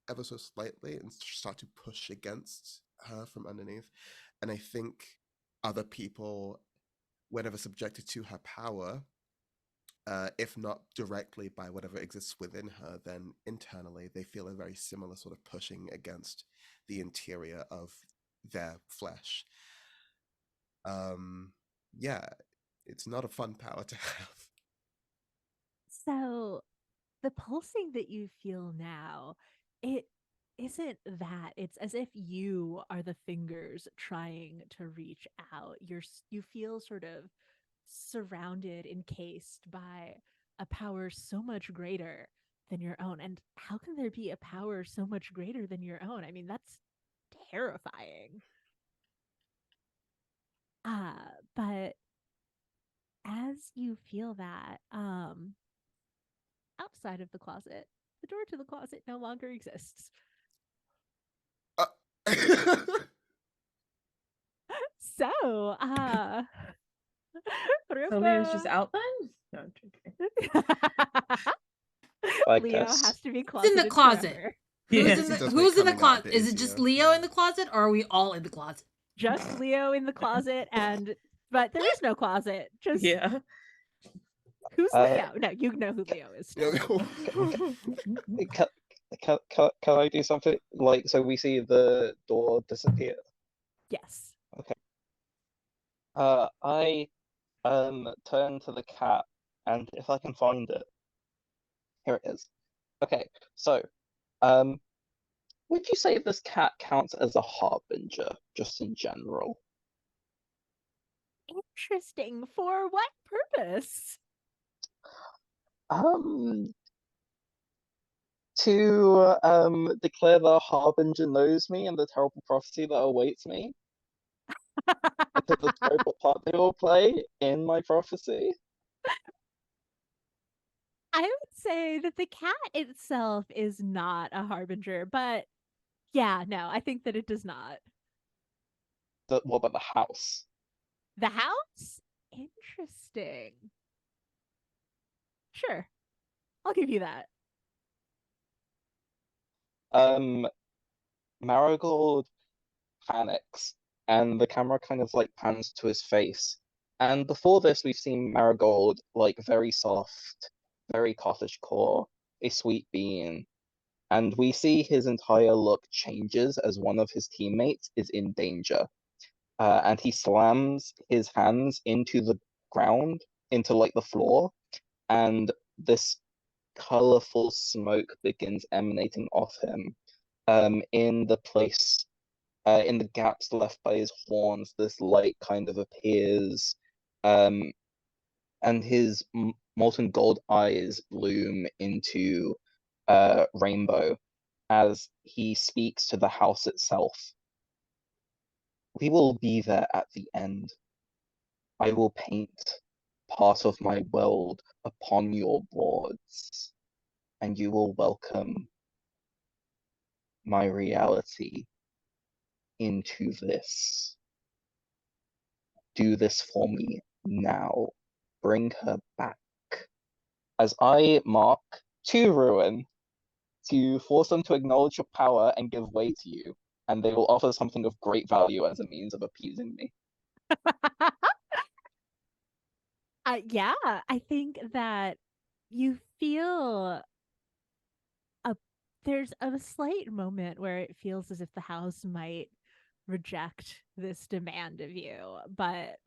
ever so slightly and start to push against her from underneath. And I think other people, whenever subjected to her power, if not directly by whatever exists within her, then internally they feel a very similar sort of pushing against the interior of their flesh. Yeah, it's not a fun power to have. So the pulsing that you feel now, it isn't that. It's as if you are the fingers trying to reach out. You feel sort of surrounded, encased by a power so much greater than your own. And how can there be a power so much greater than your own? I mean, that's terrifying. But as you feel that, outside of the closet, the door to the closet no longer exists. Uh, So, So Leo's just Rupa. out then? No, I'm joking. I Leo guess. has to be Who's in the closeted closet? forever. Yeah. Who's in the Does make Who's in the coming out a closet? bit Is it just easier, Leo yeah. in the closet, or are we all in the closet? Just Leo in the closet, but there is no closet. Just Yeah. who's Uh, Leo? No, you know who Leo is. You know, can I do something? Like, so we see the door disappear. Yes. I turn to the cat, and if I can find it, here it is. Okay, so would you say this cat counts as a harbinger, just in general? Interesting. For what purpose? Um, to declare the harbinger knows me and the terrible prophecy that awaits me, and to describe what part they will play in my prophecy. I would say that the cat itself is not a harbinger, but yeah, no, I think that it does not. What about the house? The house? Interesting. Sure. I'll give you that. Marigold panics, and the camera kind of like pans to his face. And before this, we've seen Marigold like very soft, very cottagecore, a sweet being. And we see his entire look changes as one of his teammates is in danger. And he slams his hands into the ground, into like the floor, and this colorful smoke begins emanating off him. In the place, in the gaps left by his horns, this light kind of appears, and his molten gold eyes bloom into rainbow as he speaks to the house itself. We will be there at the end. I will paint part of my world upon your boards, and you will welcome my reality into this. Do this for me now. Bring her back. As I mark to ruin to force them to acknowledge your power and give way to you, and they will offer something of great value as a means of appeasing me. Yeah, I think that you feel a there's a slight moment where it feels as if the house might reject this demand of you, but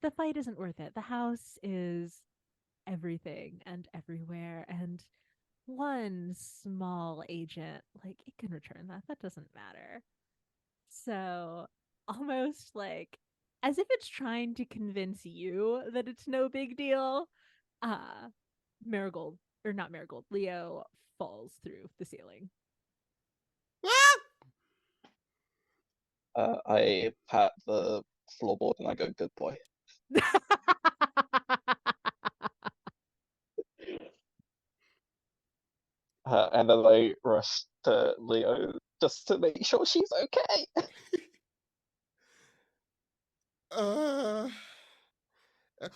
the fight isn't worth it. The house is everything and everywhere, and one small agent, like, it can return that. That doesn't matter. So, almost like as if it's trying to convince you that it's no big deal, uh Marigold, or not Marigold, Leo falls through the ceiling. I pat the floorboard and I go, "Good boy." And then I rush to Leo just to make sure she's okay. Uh, uh,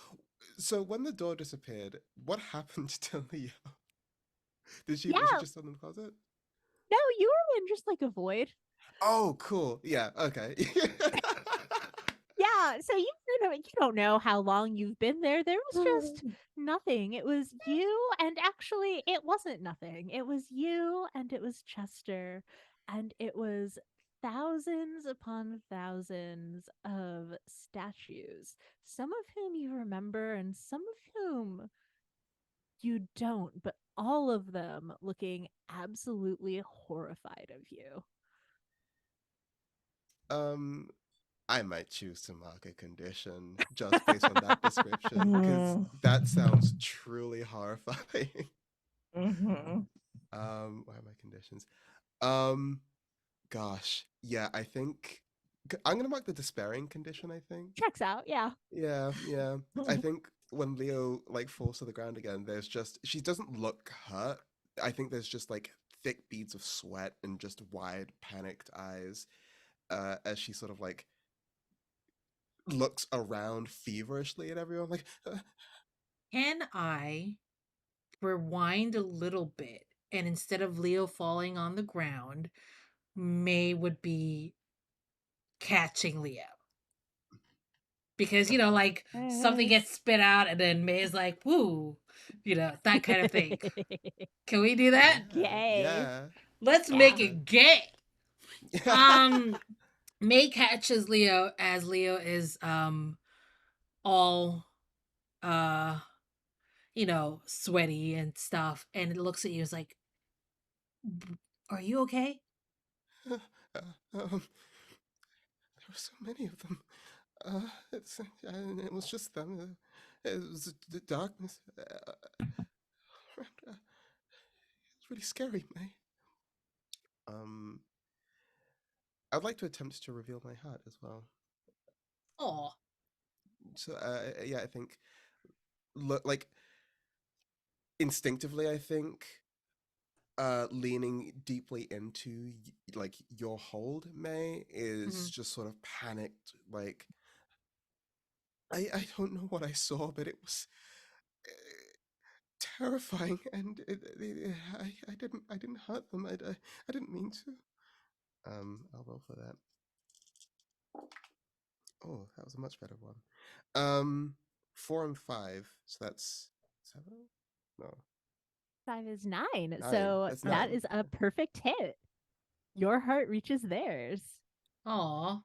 so when the door disappeared, what happened to Leo? Was she Yeah, just in the closet? no, you were in just like a void. Oh, cool. Yeah. Okay. Yeah, so you don't know how long you've been there. There was just nothing. It was you, and actually, it wasn't nothing. It was you, and it was Chester, and it was thousands upon thousands of statues, some of whom you remember, and some of whom you don't, but all of them looking absolutely horrified of you. um, I might choose to mark a condition just based on that description because that sounds truly horrifying. What are my conditions? Um, Gosh, yeah, I think I'm gonna mark the despairing condition. I think. Checks out, yeah. Yeah, yeah. I think when Leo like falls to the ground again, she doesn't look hurt. I think there's just like thick beads of sweat and just wide panicked eyes as she sort of like looks around feverishly at everyone like Can I rewind a little bit? And instead of Leo falling on the ground, May would be catching Leo. Because, like something gets spit out and then May is like, woo, that kind of thing. Can we do that? Gay. yeah. Let's make it gay. May catches Leo as Leo is all sweaty and stuff, and it looks at you as like, are you okay? There were so many of them. It was just them. It was the darkness. It was really scary, May. I'd like to attempt to reveal my heart as well. Oh, So, yeah, I think, like, instinctively, I think, leaning deeply into like your hold, May, is just sort of panicked. Like, I don't know what I saw, but it was terrifying, and I didn't hurt them. I didn't mean to. I'll roll for that. Oh, that was a much better one. 4 and 5, so that's 7. No, 5 is 9. 9. So That's that 9. is a perfect hit. Your heart reaches theirs. aw.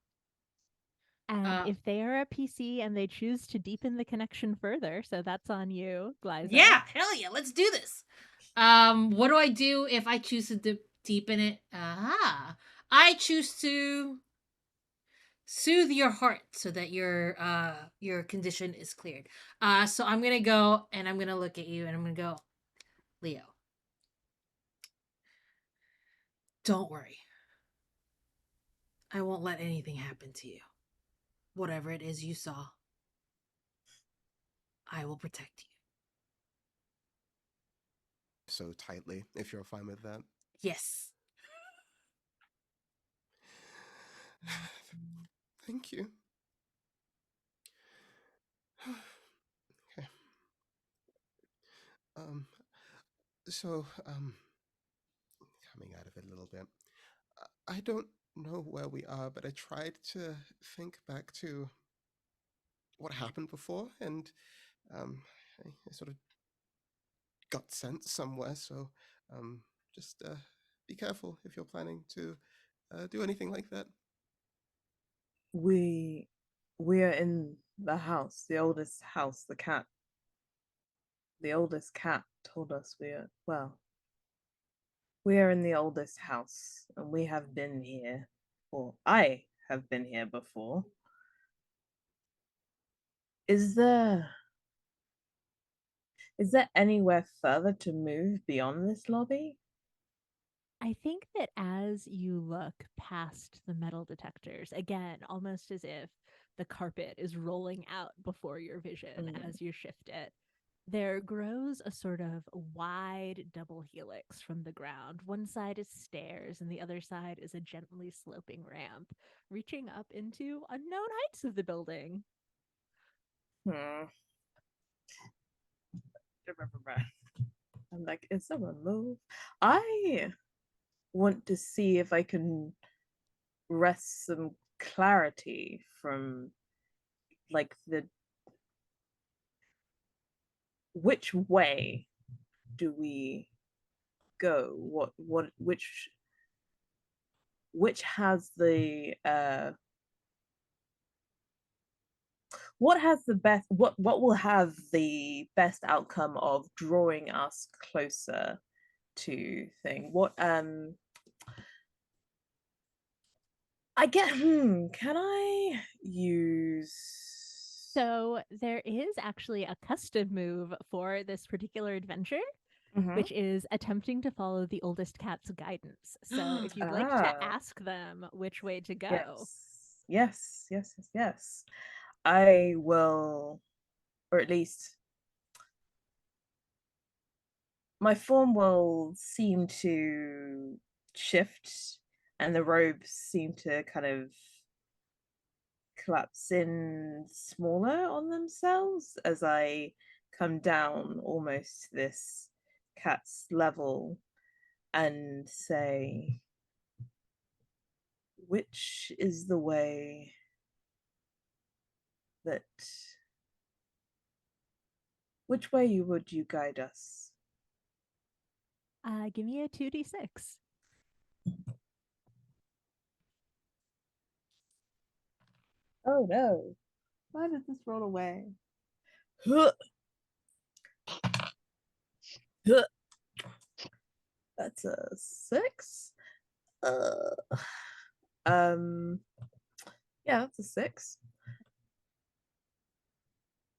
And if they are a PC and they choose to deepen the connection further, so that's on you, Glyza. Yeah, hell yeah, let's do this. What do I do if I choose to deepen it? I choose to soothe your heart so that your condition is cleared. So I'm gonna go and I'm gonna look at you and I'm gonna go, Leo, don't worry. I won't let anything happen to you. Whatever it is you saw, I will protect you. So tightly, if you're fine with that. Yes. Thank you. Okay. Um, So, coming out of it a little bit, I don't know where we are, but I tried to think back to what happened before, and um, I sort of got sent somewhere. So, um, just be careful if you're planning to do anything like that. We we are in the house, the oldest house, the cat. The oldest cat told us we are in the oldest house, and we have been here, or I have been here before. Is there anywhere further to move beyond this lobby? I think that as you look past the metal detectors, again, almost as if the carpet is rolling out before your vision as you shift it, there grows a sort of wide double helix from the ground. One side is stairs, and the other side is a gently sloping ramp, reaching up into unknown heights of the building. Hmm. I'm like, is there a move? I want to see if I can wrest some clarity from like the which way do we go? Which has the what has the best what will have the best outcome of drawing us closer to thing? What I get can I use So there is actually a custom move for this particular adventure, Mhm. which is attempting to follow the oldest cat's guidance. So if you'd like to Ah, ask them which way to go, yes. I will, or at least my form will seem to shift and the robes seem to kind of collapse in smaller on themselves as I come down almost this cat's level and say, which is the way that, which way would you guide us? give me a 2d6. Oh no. Why did this roll away? That's a 6. Uh, um, yeah, that's a 6.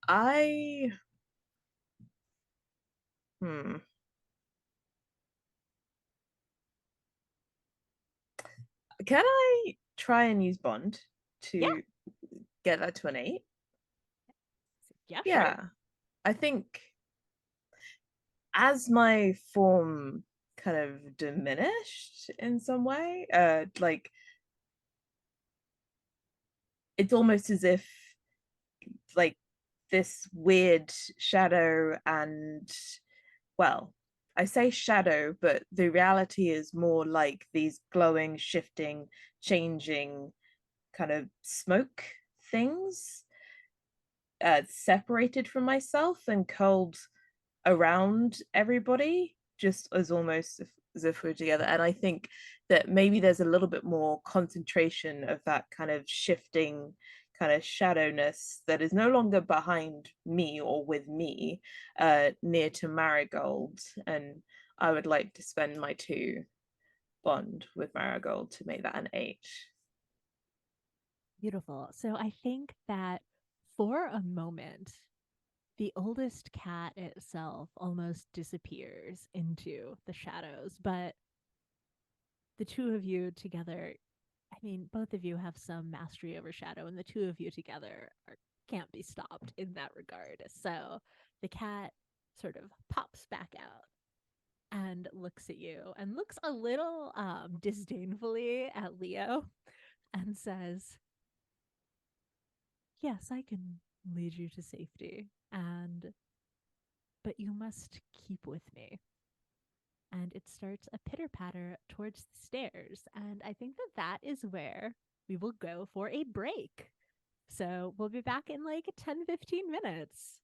I hmm. Can I try and use Bond Yeah, to get that to an 8? yeah, sure. Yeah. I think as my form kind of diminished in some way, like it's almost as if like this weird shadow and well, I say shadow, but the reality is more like these glowing, shifting, changing kind of smoke things separated from myself and curled around everybody, just as almost as if we're together. And I think that maybe there's a little bit more concentration of that kind of shifting kind of shadowness that is no longer behind me or with me, near to Marigold. And I would like to spend my 2 bond with Marigold to make that an 8. Beautiful. So I think that for a moment, the oldest cat itself almost disappears into the shadows, but the two of you together, I mean, both of you have some mastery over shadow, and the two of you together can't be stopped in that regard. So the cat sort of pops back out and looks at you and looks a little disdainfully at Leo and says, yes, I can lead you to safety, and but you must keep with me. and it starts a pitter patter towards the stairs. And I think that that is where we will go for a break. So we'll be back in like 10-15 minutes.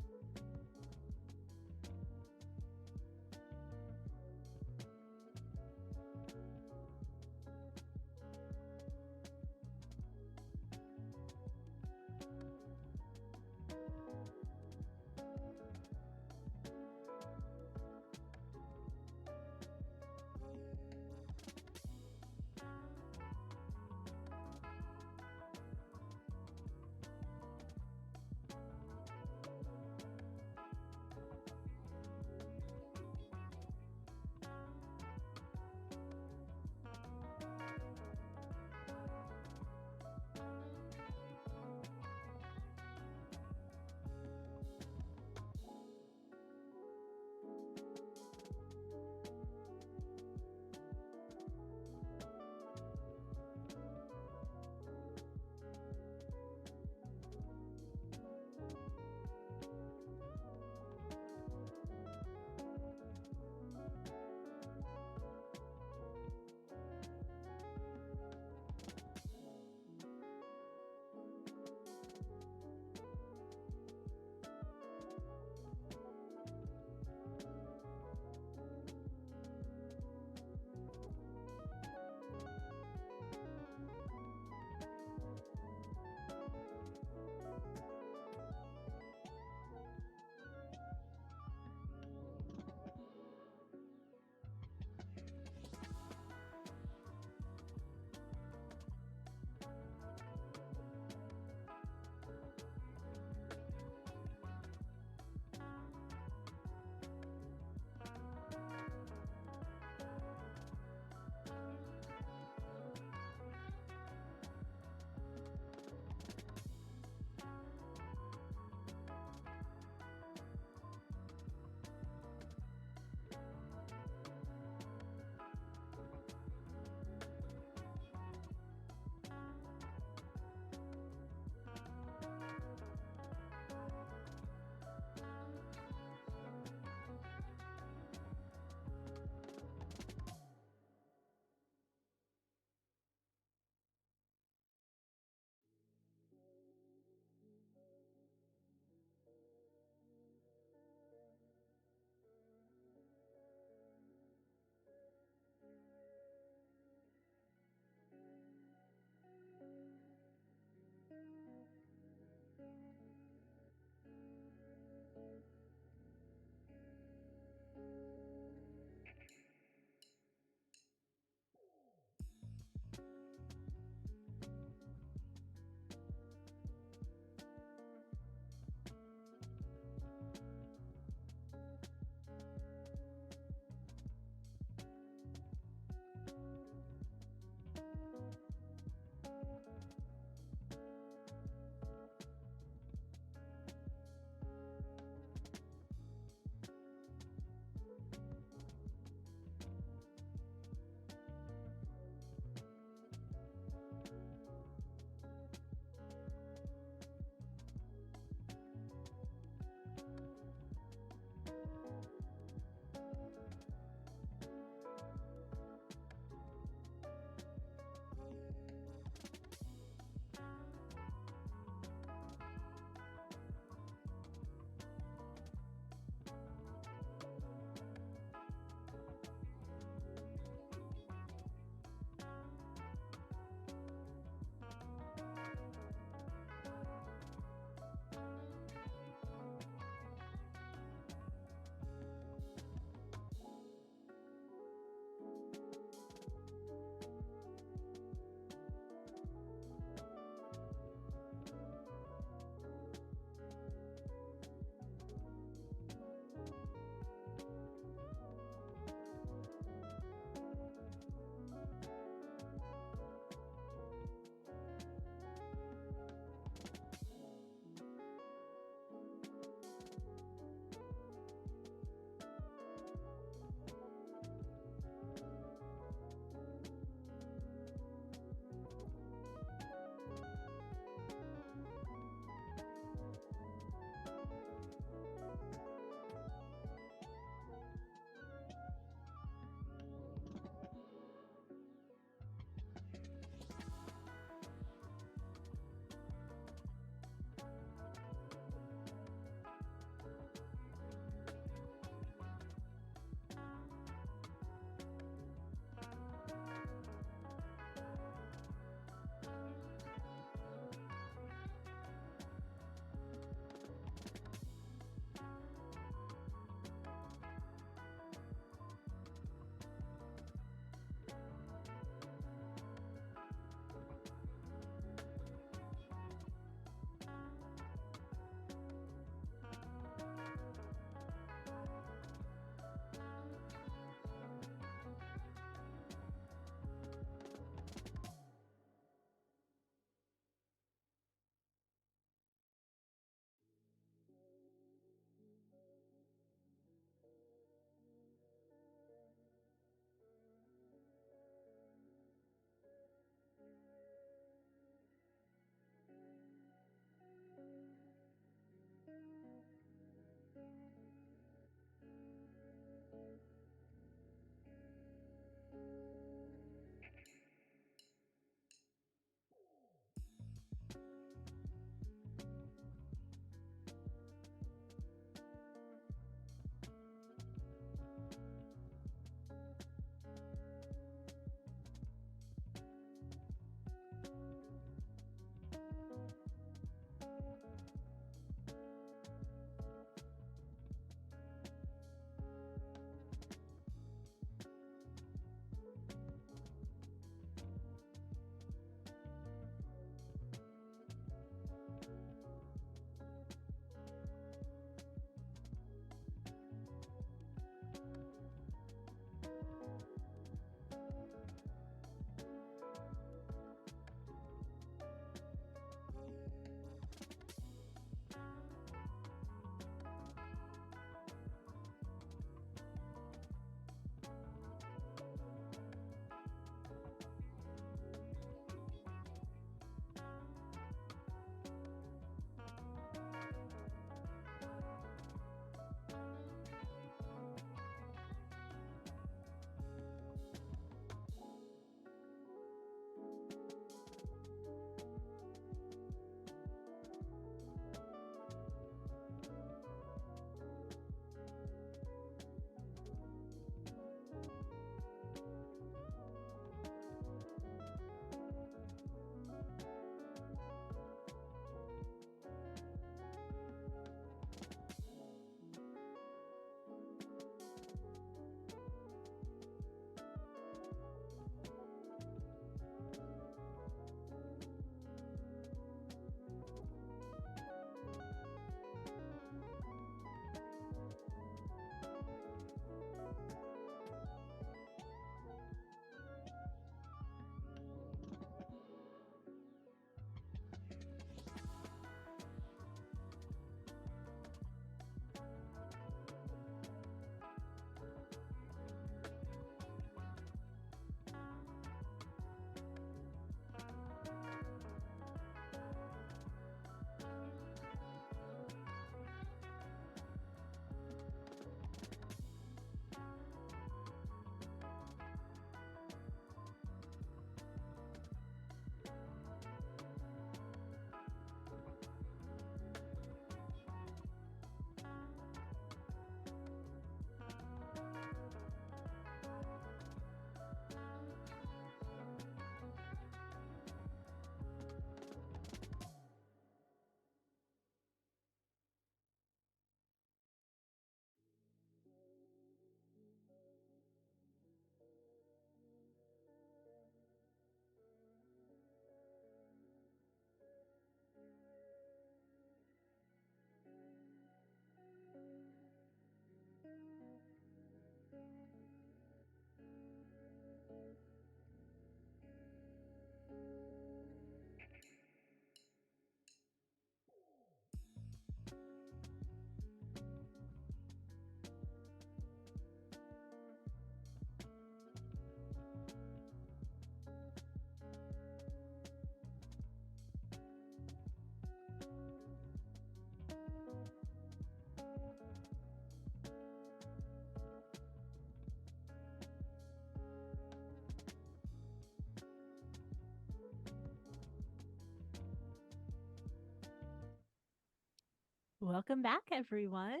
Welcome back, everyone.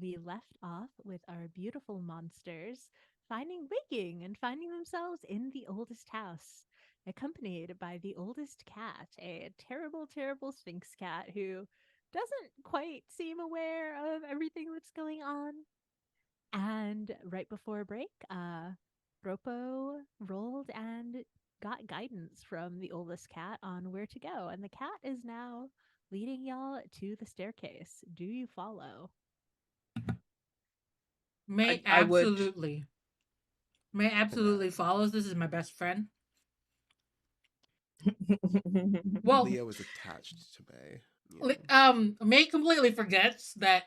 We left off with our beautiful monsters waking and finding themselves in the oldest house, accompanied by the oldest cat, a terrible, terrible Sphinx cat who doesn't quite seem aware of everything that's going on. And right before break, Bropo rolled and got guidance from the oldest cat on where to go. And the cat is now leading y'all to the staircase. Do you follow? May I would. absolutely. May absolutely follows. This is my best friend. Well, Leo is attached to May. Yeah. May completely forgets that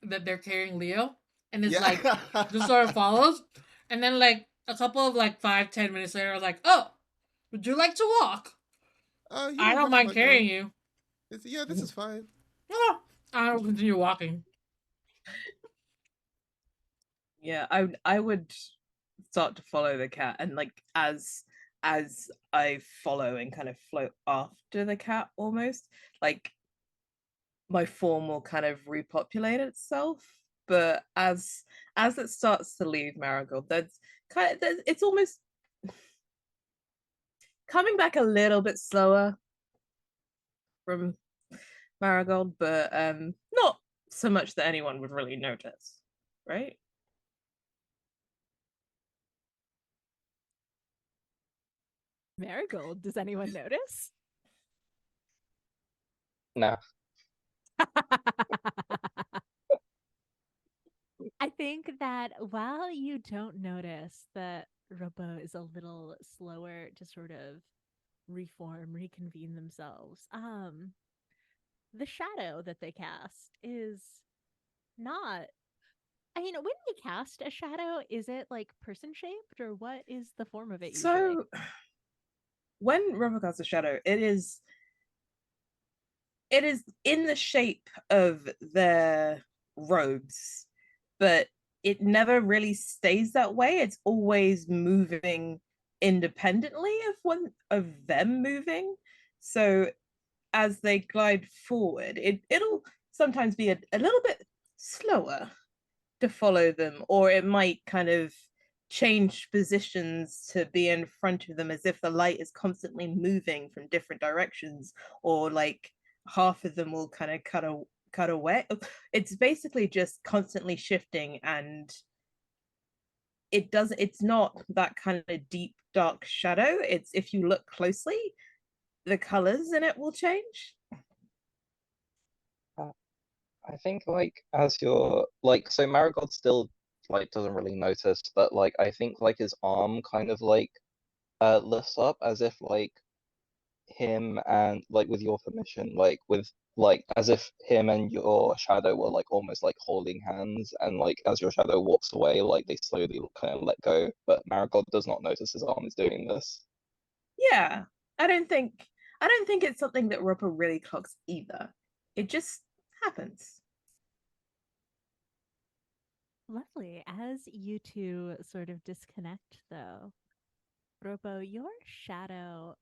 that they're carrying Leo, and it's Yeah. like just sort of follows, and then like a couple of like 5-10 minutes later, I was like, "Oh, would you like to walk? You I don't don't have to mind let carrying go. you." Yeah, this is fine. Oh, I will continue walking. Yeah, I would start to follow the cat, and like as I follow and kind of float after the cat, almost like my form will kind of repopulate itself. But as it starts to leave Marigold, it's almost coming back a little bit slower from Marigold, but not so much that anyone would really notice, right? Marigold, does anyone notice? No. I think that while you don't notice that Robo is a little slower to sort of reconvene themselves, the shadow that they cast is not. I mean, when they cast a shadow, is it like person shaped or what is the form of it usually? So when Robo casts a shadow, it is in the shape of their robes, but it never really stays that way. It's always moving independently of one of them moving. So as they glide forward, it'll sometimes be a little bit slower to follow them, or it might kind of change positions to be in front of them as if the light is constantly moving from different directions, or like half of them will kind of cut away. It's basically just constantly shifting, and it's not that kind of deep dark shadow. It's, if you look closely, the colors in it will change. I think like as you're like so Marigold still like doesn't really notice, but like I think like his arm kind of like lifts up as if like him and like with your permission, like with like as if him and your shadow were like almost like holding hands, and like as your shadow walks away, like they slowly kind of let go. But Marigold does not notice his arm is doing this. Yeah, I don't think it's something that Roper really clocks either. It just happens. Lovely. As you two sort of disconnect, though, Robo, your shadow,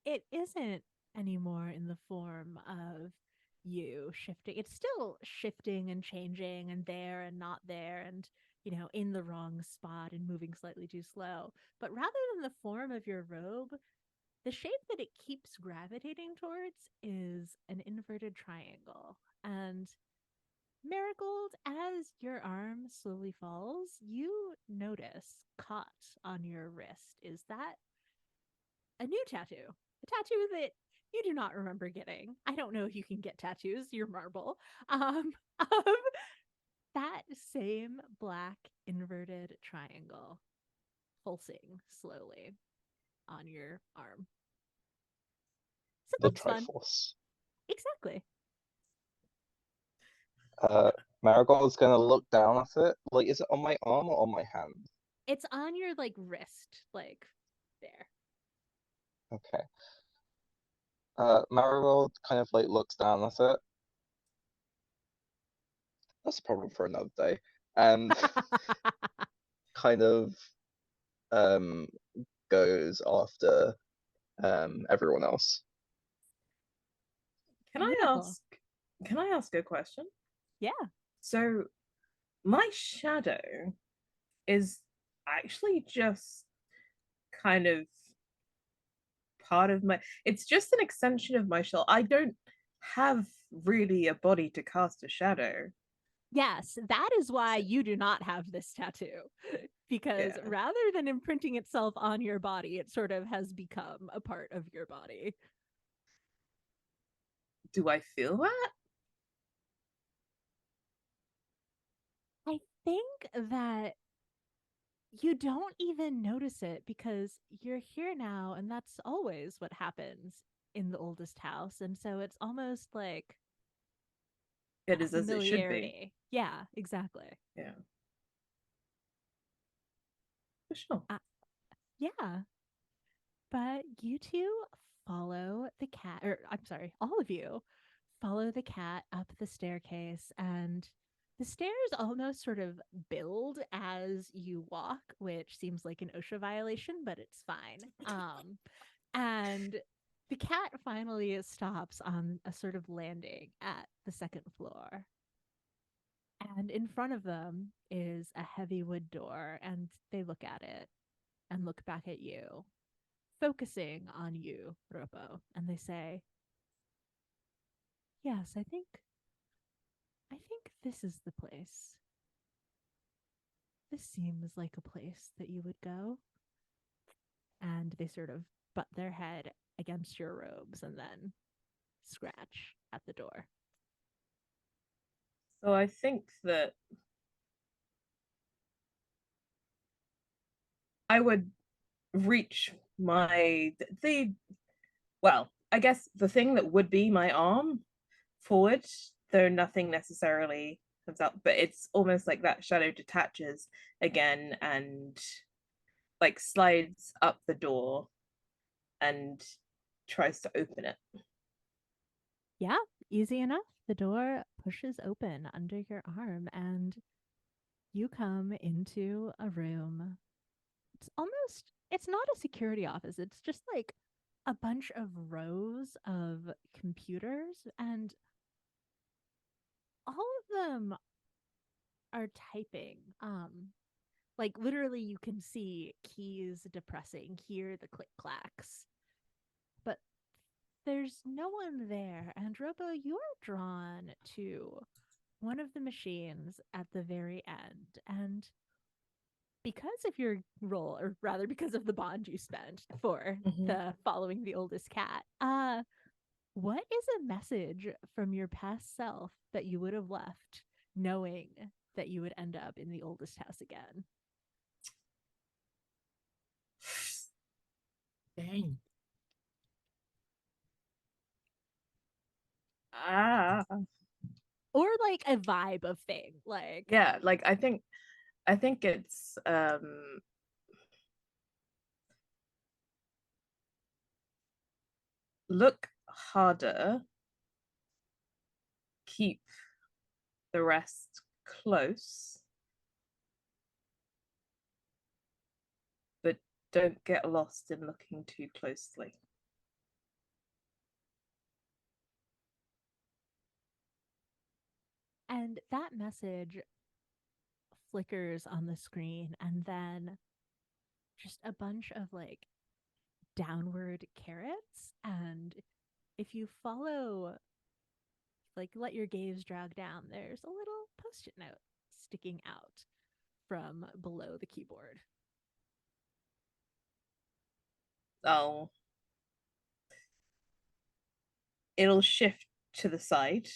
it isn't anymore in the form of you shifting. It's still shifting and changing and there and not there and, in the wrong spot and moving slightly too slow. But rather than the form of your robe, the shape that it keeps gravitating towards is an inverted triangle. And Marigold, as your arm slowly falls, you notice caught on your wrist is that a new tattoo, a tattoo that you do not remember getting. I don't know if you can get tattoos, you're marble. Of that same black inverted triangle pulsing slowly on your arm. So The that's fun. Triforce. Exactly. Marigold's gonna look down at it. Like, is it on my arm or on my hand? It's on your like wrist, like there. Okay. Marigold kind of like looks down at it. That's a problem for another day. And kind of um goes after everyone else. Can I Beautiful. ask Can I ask a question? Yeah. So my shadow is actually just kind of part of my, it's just an extension of my shell. I don't have really a body to cast a shadow. Yes, that is why So- you do not have this tattoo. Because Yeah. rather than imprinting itself on your body, it sort of has become a part of your body. Do I feel that? I think that you don't even notice it because you're here now, and that's always what happens in the oldest house. And so it's almost like It is as it should be. familiarity. Yeah, exactly. Yeah. For sure. Yeah. But you two follow the cat, or I'm sorry, all of you follow the cat up the staircase, and the stairs almost sort of build as you walk, which seems like an OSHA violation, but it's fine. And the cat finally stops on a sort of landing at the second floor. And in front of them is a heavy wood door, and they look at it and look back at you, focusing on you, Ropo, and they say, "Yes, I think this is the place. This seems like a place that you would go." And they sort of butt their head against your robes and then scratch at the door. So I think that I would reach my the well, I guess the thing that would be my arm forward, though nothing necessarily comes out, but it's almost like that shadow detaches again and like slides up the door and tries to open it. Yeah, easy enough. The door pushes open under your arm, and you come into a room. It's not a security office. It's just like a bunch of rows of computers, and all of them are typing. Like literally you can see keys depressing, hear the click clacks. But there's no one there. And Robo, you're drawn to one of the machines at the very end. And because of your role, or rather because of the bond you spent for the following the oldest cat, what is a message from your past self that you would have left knowing that you would end up in the oldest house again? Dang. Ah, Or like a vibe of thing, like yeah, like I think it's look harder, keep the rest close, but don't get lost in looking too closely. and that message flickers on the screen, and then just a bunch of like downward carrots. And if you follow, like, let your gaze drag down, there's a little post-it note sticking out from below the keyboard. Oh, it'll shift to the side.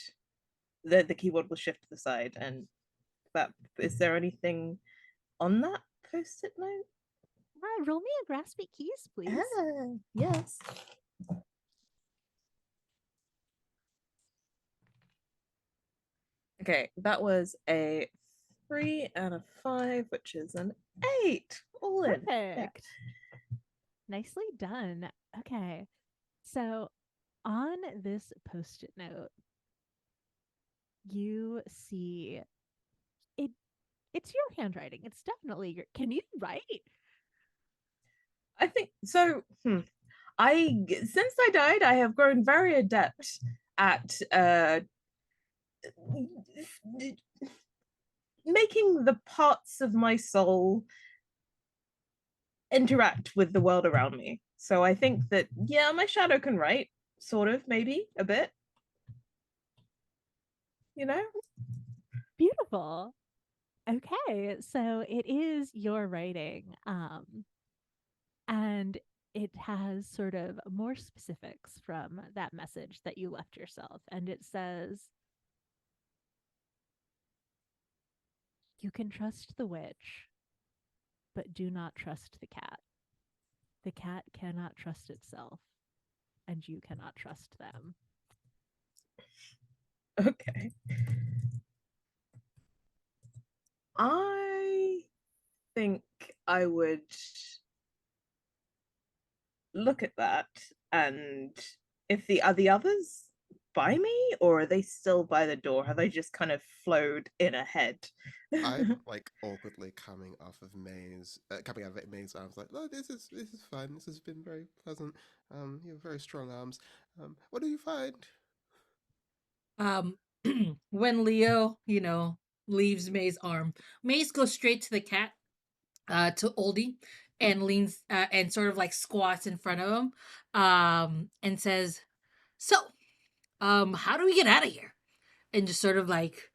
The keyboard will shift to the side, and that is there anything on that post-it note? Roll me a graspy keys, please. Yes. Okay, that was a 3 and a 5, which is an 8. All in. Perfect. Nicely done. Okay. So on this post-it note, you see it. It's your handwriting. It's definitely your. Can you write? I think so. Since I died, I have grown very adept at making the parts of my soul interact with the world around me. So I think that, yeah, my shadow can write, sort of, maybe a bit. You know? Beautiful. Okay, so it is your writing. And it has sort of more specifics from that message that you left yourself. And it says, you can trust the witch, but do not trust the cat. The cat cannot trust itself, and you cannot trust them. Okay. I think I would look at that, and if are the others by me, or are they still by the door? Have they just kind of flowed in ahead? I'm like awkwardly coming out of May's arms, like, oh, this is fun. This has been very pleasant. You have very strong arms. What do you find? When Leo, leaves May's arm, Maze goes straight to the cat, to Oldie, and leans and sort of like squats in front of him, and says, "So, how do we get out of here?" And just sort of like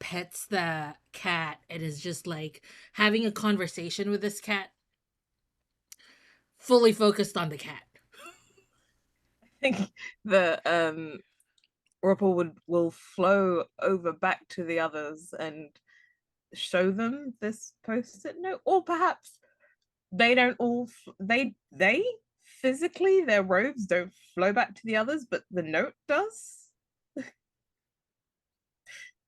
pets the cat and is just like having a conversation with this cat, fully focused on the cat. I think the Ripple will flow over back to the others and show them this post-it note, or perhaps they don't all they physically, their robes don't flow back to the others, but the note does.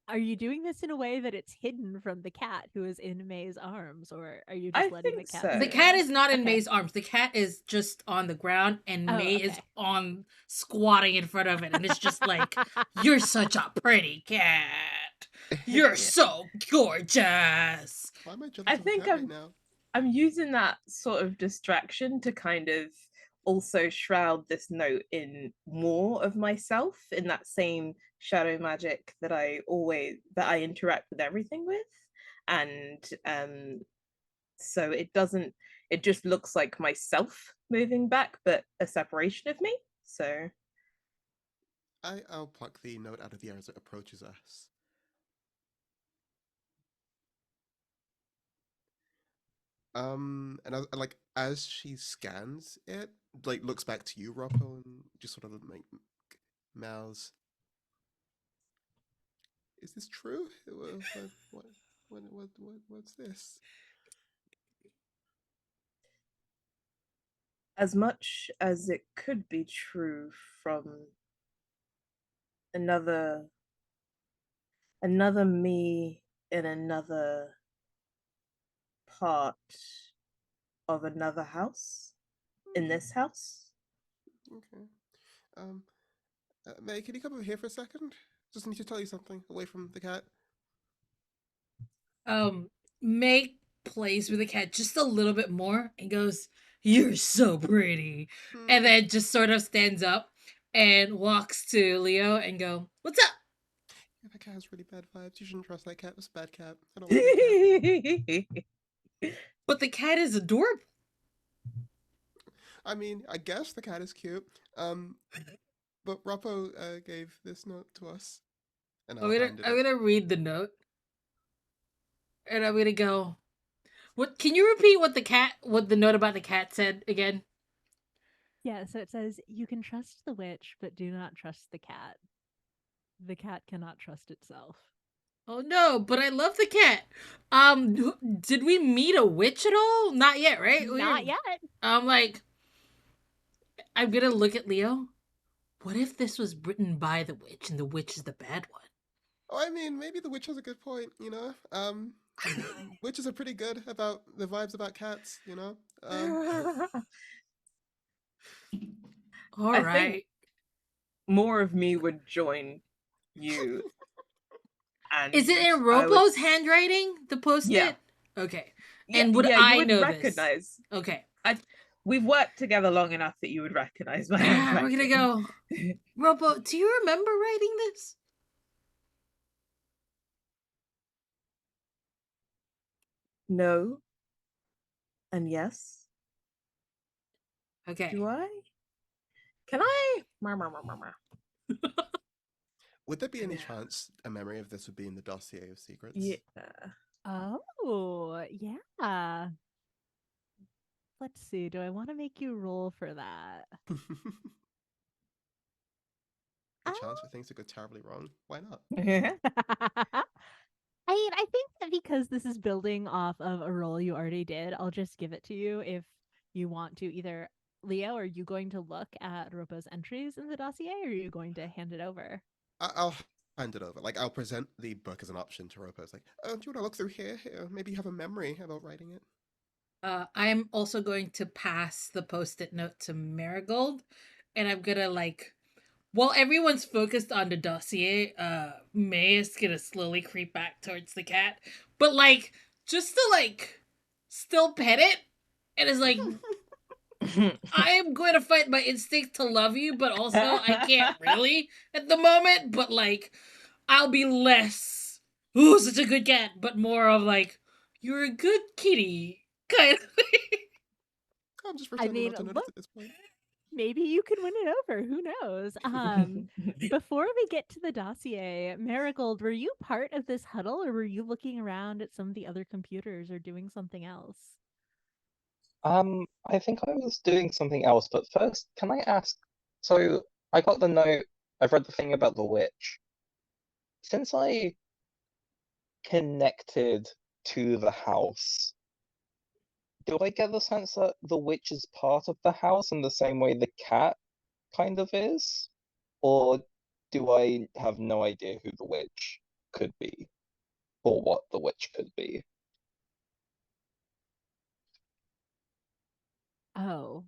Are you doing this in a way that it's hidden from the cat who is in May's arms, or are you I just letting the think cat? so. The cat is not in Okay. May's arms. The cat is just on the ground, and Oh, May is okay. on squatting in front of it, and it's just like, "You're such a pretty cat. You're Yeah. so gorgeous." Why am I jealous I of a think cat right now? I'm using that sort of distraction to kind of also shroud this note in more of myself, in that same shadow magic that I interact with everything with. And so it just looks like myself moving back, but a separation of me. So I'll pluck the note out of the air as it approaches us. And as she scans it, like looks back to you, Rocco, and just sort of like mouths, "Is this true? What's this?" as much as it could be true from another me in another part of another house in this house. Okay. Um, May, can you come over here for a second? Just need to tell you something away from the cat. May plays with the cat just a little bit more and goes, "You're so pretty," and then just sort of stands up and walks to Leo and go, "What's up?" Yeah, that cat has really bad vibes. You shouldn't trust that cat. It's a bad cat. I don't like that cat. But the cat is adorable. I mean, I guess the cat is cute. But Rappo gave this note to us, and I'll hand it. I'm gonna read the note, and I'm gonna go. What? Can you repeat what the note about the cat said again? Yeah, so it says, you can trust the witch, but do not trust the cat. The cat cannot trust itself. Oh no, but I love the cat. Did we meet a witch at all? Not yet, right? Not yet. I'm gonna look at Leo. What if this was written by the witch and the witch is the bad one? Oh, I mean, maybe the witch has a good point, you know? Witches are pretty good about the vibes about cats, you know? All I right. think more of me would join you. And is it in Ropo's handwriting? The post-it? Yeah. Okay. Yeah, and would yeah, I you would know recognize? This? Okay. We've worked together long enough that you would recognize my We're gonna go. Ropo, do you remember writing this? no, and yes. Okay. Do I? Can I? Mar, mar, mar, mar, mar. Would there be any Yeah. chance a memory of this would be in the dossier of secrets? Yeah. Oh, yeah. Let's see. Do I want to make you roll for that? A chance for things to go terribly wrong? Why not? I mean, I think that because this is building off of a role you already did, I'll just give it to you if you want to. Either Leo, are you going to look at Ropo's entries in the dossier, or are you going to hand it over? I'll hand it over. Like, I'll present the book as an option to Ropo. It's like, oh, do you want to look through here? Maybe you have a memory about writing it. I'm also going to pass the post-it note to Marigold, and I'm gonna while everyone's focused on the dossier, May is gonna slowly creep back towards the cat, but just to still pet it, and is like, I am going to fight my instinct to love you, but also I can't really at the moment. But I'll be less, ooh, such a good cat, but more of you're a good kitty kind of thing. I'm just I pretending mean, not to notice look, at this point. maybe you can win it over. Who knows? Before we get to the dossier, Marigold, were you part of this huddle, or were you looking around at some of the other computers or doing something else? I think I was doing something else, but first, can I ask? So I got the note. I've read the thing about the witch. Since I connected to the house, do I get the sense that the witch is part of the house in the same way the cat kind of is? Or do I have no idea who the witch could be, or what the witch could be? Oh,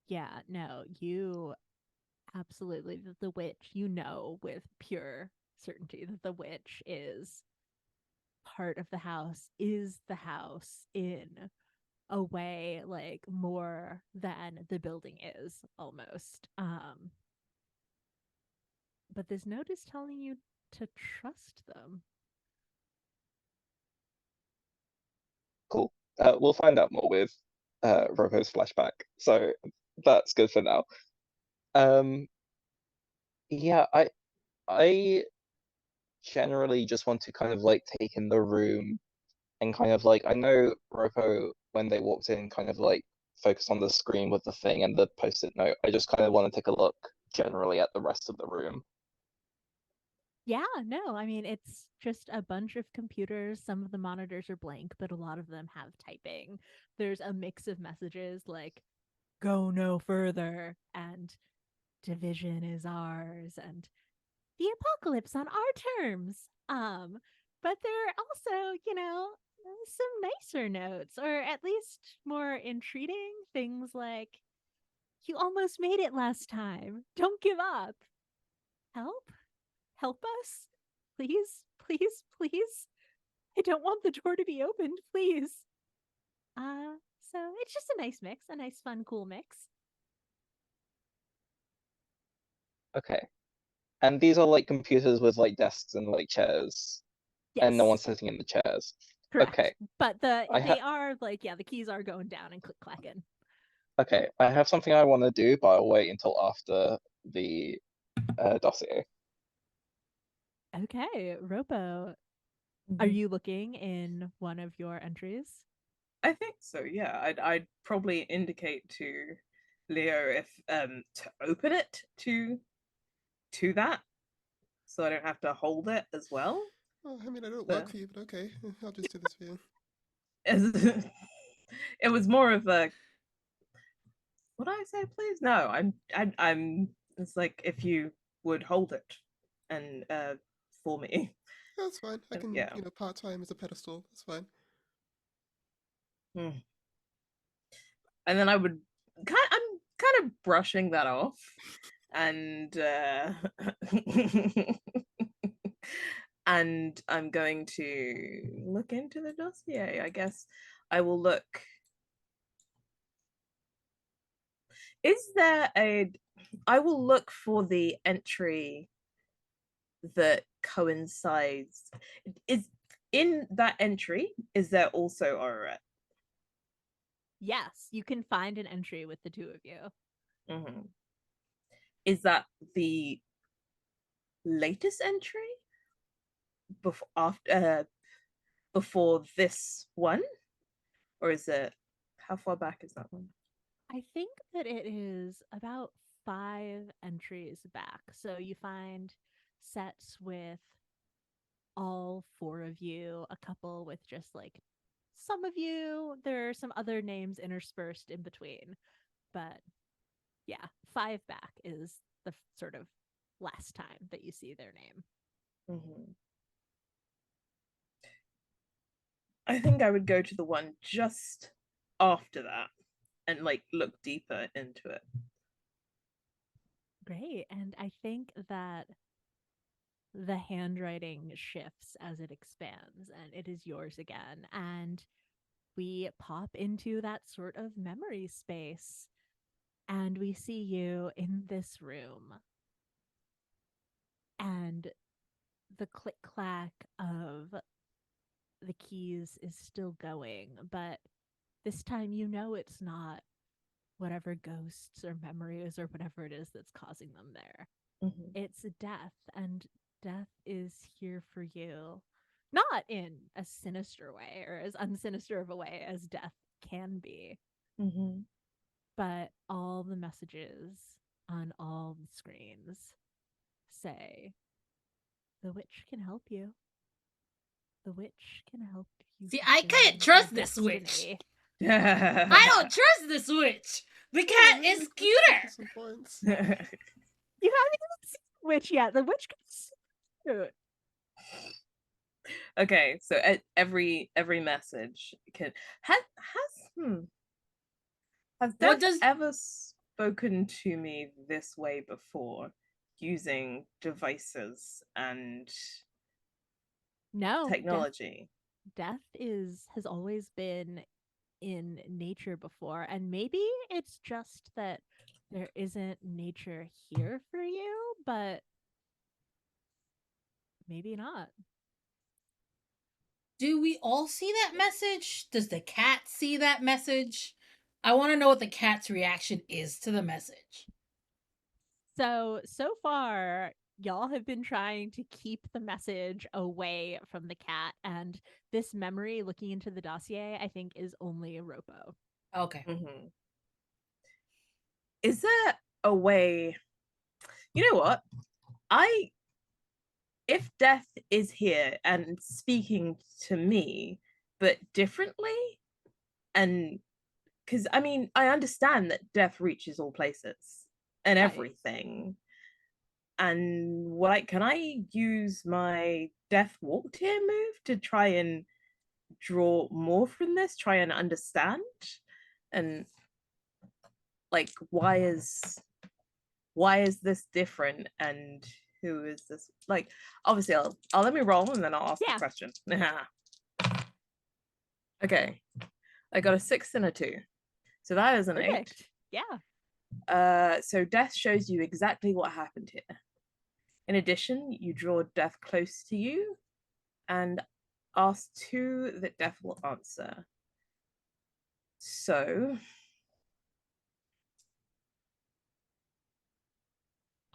yeah, no, you absolutely, the witch, you know with pure certainty that the witch is part of the house, is the house in a way more than the building is almost. But this note is telling you to trust them. Cool. We'll find out more with Roko's flashback. So that's good for now. Yeah, I generally just want to kind of take in the room and kind of I know Roko when they walked in kind of focused on the screen with the thing and the post-it note. I just kind of want to take a look generally at the rest of the room. Yeah, no, I mean, it's just a bunch of computers. Some of the monitors are blank, but a lot of them have typing. There's a mix of messages like, go no further, and division is ours, and the apocalypse on our terms. But there are also, some nicer notes, or at least more entreating things like, you almost made it last time. Don't give up. Help? Help us? Please, please, please. I don't want the door to be opened, please. So it's just a nice mix, a nice, fun, cool mix. Okay. And these are computers with desks and chairs, Yes, and no one's sitting in the chairs. correct. Okay. But I they are the keys are going down and click clacking. Okay, I have something I want to do, but I'll wait until after the dossier. Okay, Ropo, are you looking in one of your entries? I think so. Yeah, I'd probably indicate to Leo if to open it to that, so I don't have to hold it as well. Oh, I mean, I don't So- work for you, but okay. I'll just do this for you. It was more of a, would I say please? No, I'm. It's like if you would hold it and for me. That's fine. I can, Yeah. part-time as a pedestal. That's fine. And then I'm kind of brushing that off, and and I'm going to look into the dossier. I guess I will look. Is there a? I will look for the entry that coincides. in that entry, is there also Aurorette? Yes, you can find an entry with the two of you. Mm-hmm. Is that the latest entry before this one, or is it, how far back is that one? I think that it is about 5 entries back. So you find sets with all 4 of you, a couple with just like some of you. There are some other names interspersed in between. But yeah, 5 back is the sort of last time that you see their name. Mm-hmm. I think I would go to the one just after that and like look deeper into it. Great. And I think that the handwriting shifts as it expands and it is yours again. And we pop into that sort of memory space and we see you in this room. And the click clack of the keys is still going, but this time you know it's not whatever ghosts or memories or whatever it is that's causing them there. Mm-hmm. It's death, and death is here for you. Not in a sinister way or as unsinister of a way as death can be, Mm-hmm. but all the messages on all the screens say, the witch can help you. The witch can help you. See, I fulfill can't trust your this witch. destiny. I don't trust this witch. The cat Yeah, is let's cuter. some points. You haven't even seen the witch yet. The witch can cute. Okay, so every message can has What Death does ever spoken to me this way before, using devices and No, technology? death has always been in nature before, and maybe it's just that there isn't nature here for you, but maybe not. do we all see that message? Does the cat see that message? I want to know what the cat's reaction is to the message. So far, y'all have been trying to keep the message away from the cat, and this memory looking into the dossier, I think, is only a Ropo. Okay. Mm-hmm. Is there a way? You know what? If death is here and speaking to me, but differently, and because I mean, I understand that death reaches all places and Right. everything. And what can I use my death walked here move to try and draw more from this, try and understand, and like why is this different, and who is this? Like, obviously, I'll let me roll and then I'll ask the question. Okay, I got a 6 and a 2, so that is an Perfect. 8. Yeah. So death shows you exactly what happened here. In addition, you draw death close to you and ask 2 that death will answer. So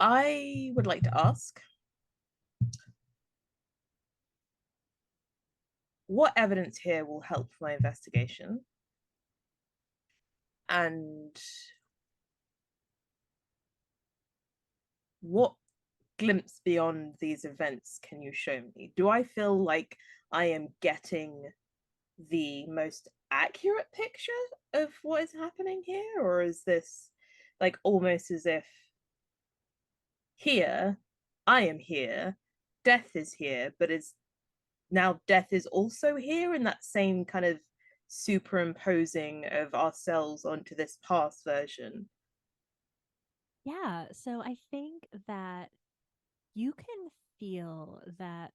I would like to ask, what evidence here will help my investigation? And what glimpse beyond these events can you show me? Do I feel like I am getting the most accurate picture of what is happening here? Or is this like almost as if here, I am here, death is here, but is now death is also here in that same kind of superimposing of ourselves onto this past version? Yeah. So I think that you can feel that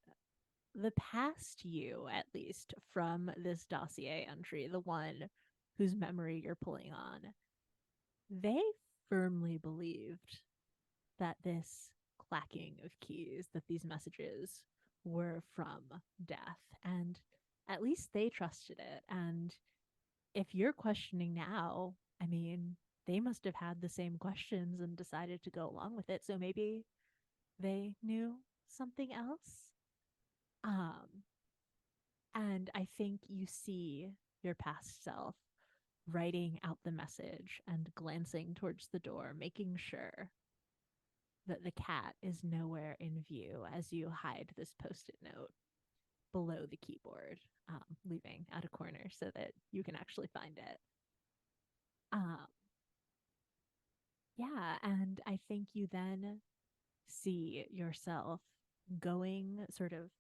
the past you, at least from this dossier entry, the one whose memory you're pulling on, they firmly believed that this clacking of keys, that these messages were from death. And least they trusted it. And if you're questioning now, I mean, they must have had the same questions and decided to go along with it. So maybe they knew something else. Um, and I think you see your past self writing out the message and glancing towards the door, making sure that the cat is nowhere in view as you hide this post-it note below the keyboard, leaving at a corner so that you can actually find it. Um, yeah, and I think you then see yourself going sort of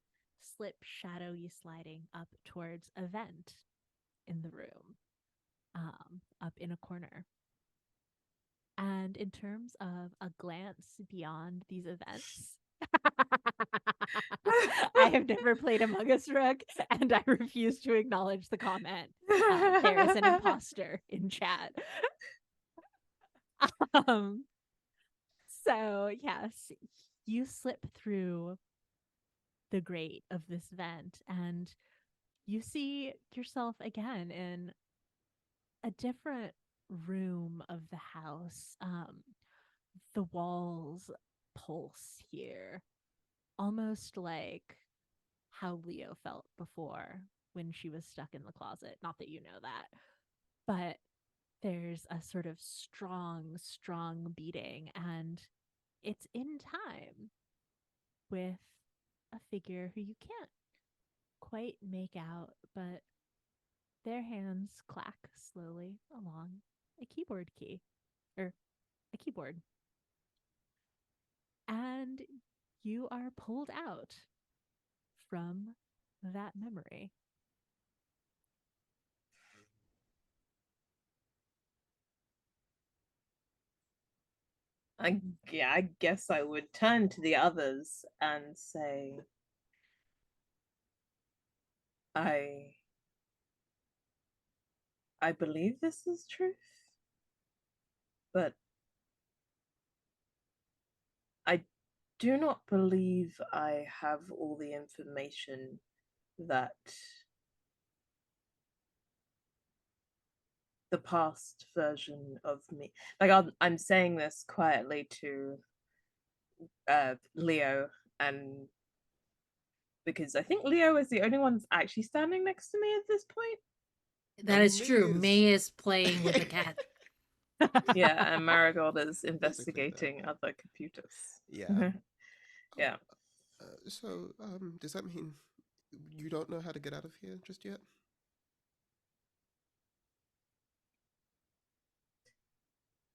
slip shadowy sliding up towards a vent in the room, up in a corner. And in terms of a glance beyond these events, I have never played Among Us Rook, and I refuse to acknowledge the comment. There is an imposter in chat. um, so, yes, you slip through the grate of this vent, and you see yourself again in a different room of the house. The walls pulse here, almost like how Leo felt before when she was stuck in the closet. Not that you know that, but there's a sort of strong, strong beating, and it's in time with a figure who you can't quite make out, but their hands clack slowly along a keyboard key, or a keyboard. And you are pulled out from that memory. I guess I would turn to the others and say, I believe this is truth, but I do not believe I have all the information that the past version of me, like I'm saying this quietly to Leo, and because I think Leo is the only one that's actually standing next to me at this point. That is true. May is playing with the cat. Yeah, and Marigold is Basically, investigating other computers. Yeah. Yeah. So, does that mean you don't know how to get out of here just yet?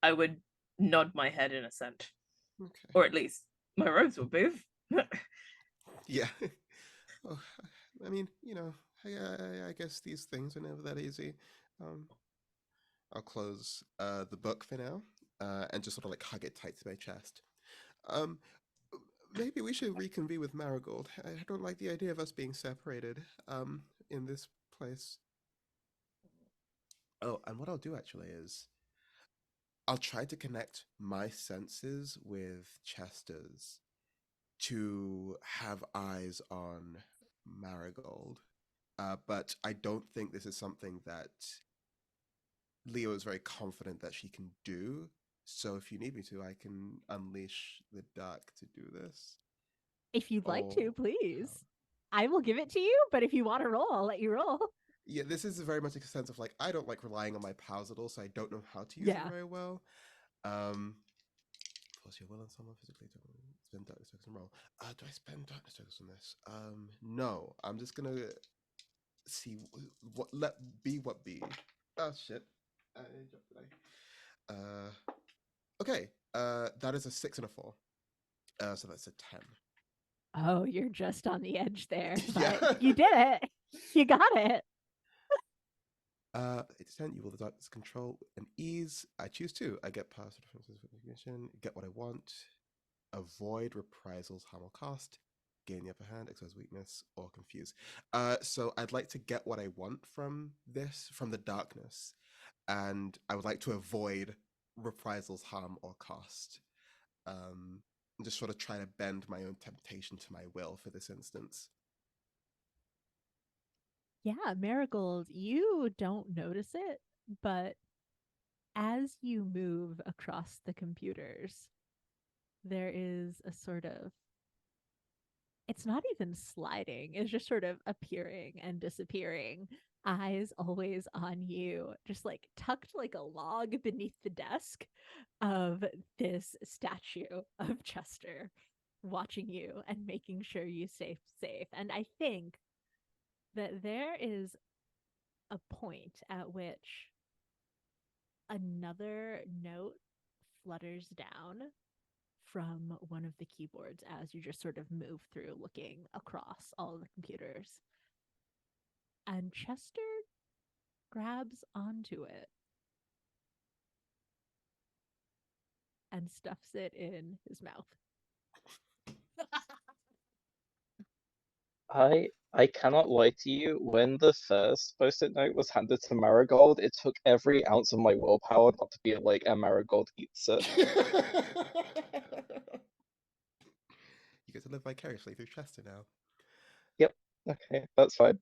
I would nod my head in assent. Okay. Or at least my robes will move. Yeah. Oh, I mean, I guess these things are never that easy. I'll close the book for now, and just sort of like hug it tight to my chest. Um, Maybe we should reconvene with Marigold. I don't like the idea of us being separated, in this place. Oh, and what I'll do actually is I'll try to connect my senses with Chester's to have eyes on Marigold. But I don't think this is something that Leo is very confident that she can do. So if you need me to, I can unleash the dark to do this. If you'd like to, Or please. I will give it to you, but if you want to roll, I'll let you roll. yeah, this is very much a sense of like I don't like relying on my powers at all, so I don't know how to use it very well. Force your will on someone physically to spend darkness tokens and roll. Do I spend darkness tokens on this? No. I'm just gonna see what let be what be. Oh shit. I dropped the die. Okay. That is a 6 and a 4. So that's a 10. Oh, you're just on the edge there. Yeah. But you did it. You got it. It's 10. You will the darkness control and ease. I choose 2. I get past differences with recognition. Get what I want. Avoid reprisals, harm or cost. Gain the upper hand, expose weakness, or confuse. So I'd like to get what I want from this, from the darkness, and I would like to avoid reprisals, harm, or cost. And just sort of try to bend my own temptation to my will for this instance. Yeah, Marigold, you don't notice it, but as you move across the computers, there is a sort of, it's not even sliding, it's just sort of appearing and disappearing. Eyes always on you, just like tucked like a log beneath the desk of this statue of Chester, watching you and making sure you stay safe. And I think that there is a point at which another note flutters down from one of the keyboards as you just sort of move through looking across all the computers. And Chester grabs onto it and stuffs it in his mouth. I cannot lie to you. When the first post-it note was handed to Marigold, it took every ounce of my willpower not to be like a Marigold eats it. You get to live vicariously through Chester now. Yep. Okay, that's fine.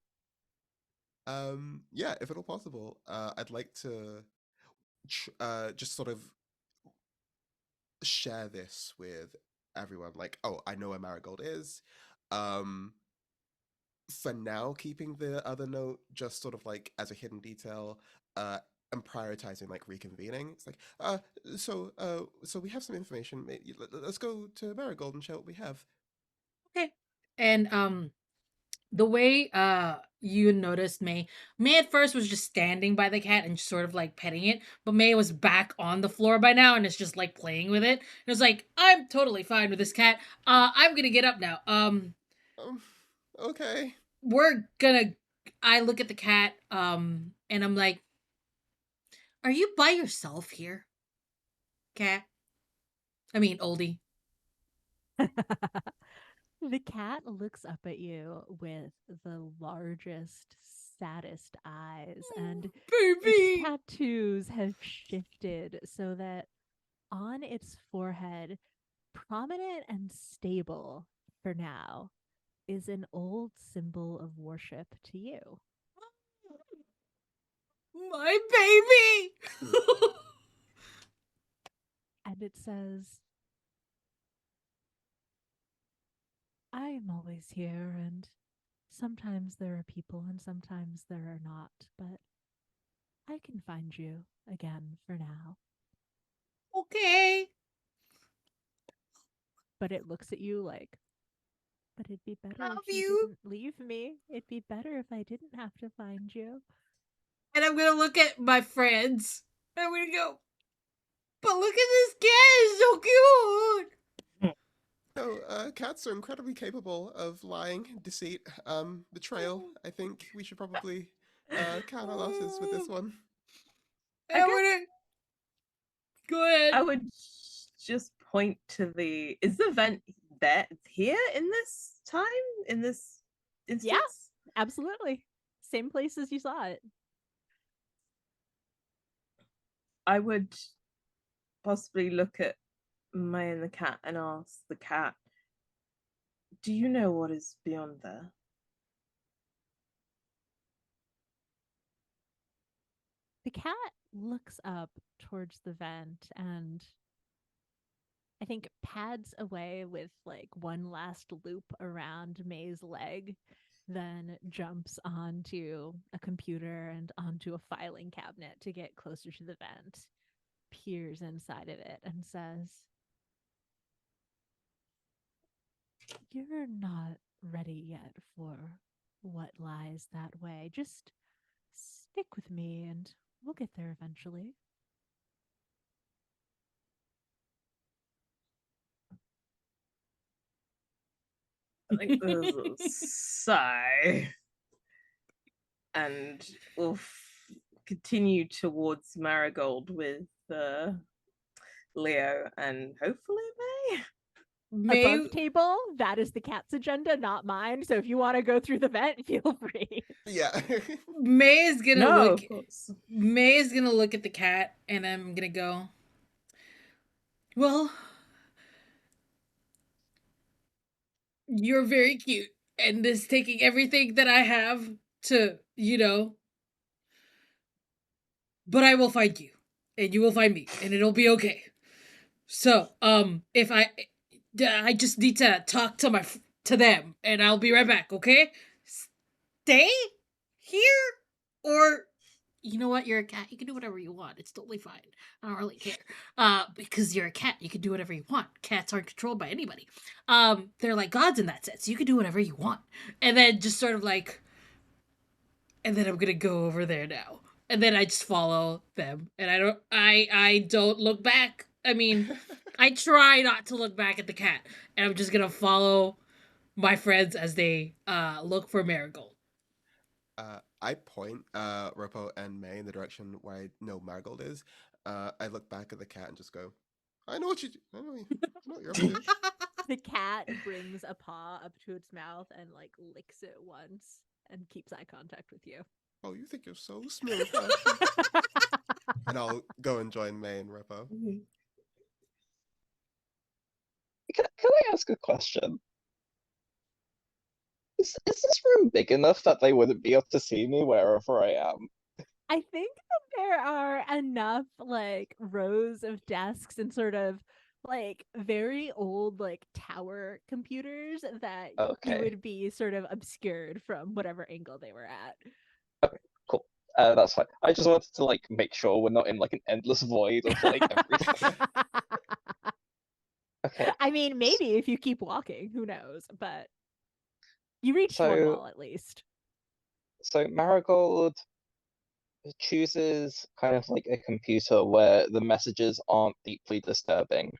Yeah, if at all possible, I'd like to just sort of share this with everyone. Like, oh, I know where Marigold is. For now, keeping the other note just sort of like as a hidden detail, and prioritizing like reconvening. It's like, so we have some information. Let's go to Marigold and share what we have. Okay. And the way you noticed May at first was just standing by the cat and sort of like petting it, but May was back on the floor by now and is just like playing with it. And it's like, I'm totally fine with this cat. I'm gonna get up now. Okay. We're gonna I look at the cat, and I'm like, are you by yourself here? Cat? I mean oldie. The cat looks up at you with the largest, saddest eyes, and its Baby. tattoos have shifted so that on its forehead, prominent and stable for now, is an old symbol of worship to you. My baby. And it says, I am always here, and sometimes there are people and sometimes there are not, but I can find you again for now. Okay. But it looks at you like, but it'd be better Love if you you. didn't leave me. It'd be better if I didn't have to find you. And I'm gonna look at my friends. I'm gonna go, but look at this cat, it's so cute. No, cats are incredibly capable of lying, deceit, betrayal. I think we should probably count our losses with this one. And I'm gonna go ahead. I would just point to the. Is the vent there here in this time? In this instance? Absolutely. Same place as you saw it. I would possibly look at May and the cat and ask the cat, do you know what is beyond there? The cat looks up towards the vent and I think pads away with like one last loop around May's leg, then jumps onto a computer and onto a filing cabinet to get closer to the vent, peers inside of it, and says, you're not ready yet for what lies that way. Just stick with me and we'll get there eventually. I think there's a sigh. And we'll continue towards Marigold with Leo and hopefully May. May Above table, that is the cat's agenda, not mine. So if you want to go through the vent, feel free. Yeah. May is gonna No, look. of course. May is gonna look at the cat, and I'm gonna go, well, you're very cute, and is taking everything that I have to, but I will find you, and you will find me, and it'll be okay. So, if I just need to talk to them, and I'll be right back. Okay? Stay here, or you know what? You're a cat. You can do whatever you want. It's totally fine. I don't really care. Because you're a cat, you can do whatever you want. Cats aren't controlled by anybody. They're like gods in that sense. You can do whatever you want. And then just sort of like, and then I'm gonna go over there now. And then I just follow them, and I don't look back. I mean, I try not to look back at the cat, and I'm just gonna follow my friends as they look for Marigold. I point Ropo and May in the direction where I know Marigold is. I look back at the cat and just go, I know what you do. I know what you're up to. The cat brings a paw up to its mouth and like licks it once and keeps eye contact with you. Oh, you think you're so smooth, huh? And I'll go and join May and Ropo. Can I ask a question? Is this room big enough that they wouldn't be able to see me wherever I am? I think that there are enough like rows of desks and sort of like very old like tower computers that you Okay. would be sort of obscured from whatever angle they were at. Okay, cool. That's fine. I just wanted to like make sure we're not in like an endless void of like everything. Okay. I mean, maybe if you keep walking, who knows? But you reached one So wall at least. so Marigold chooses kind of like a computer where the messages aren't deeply disturbing.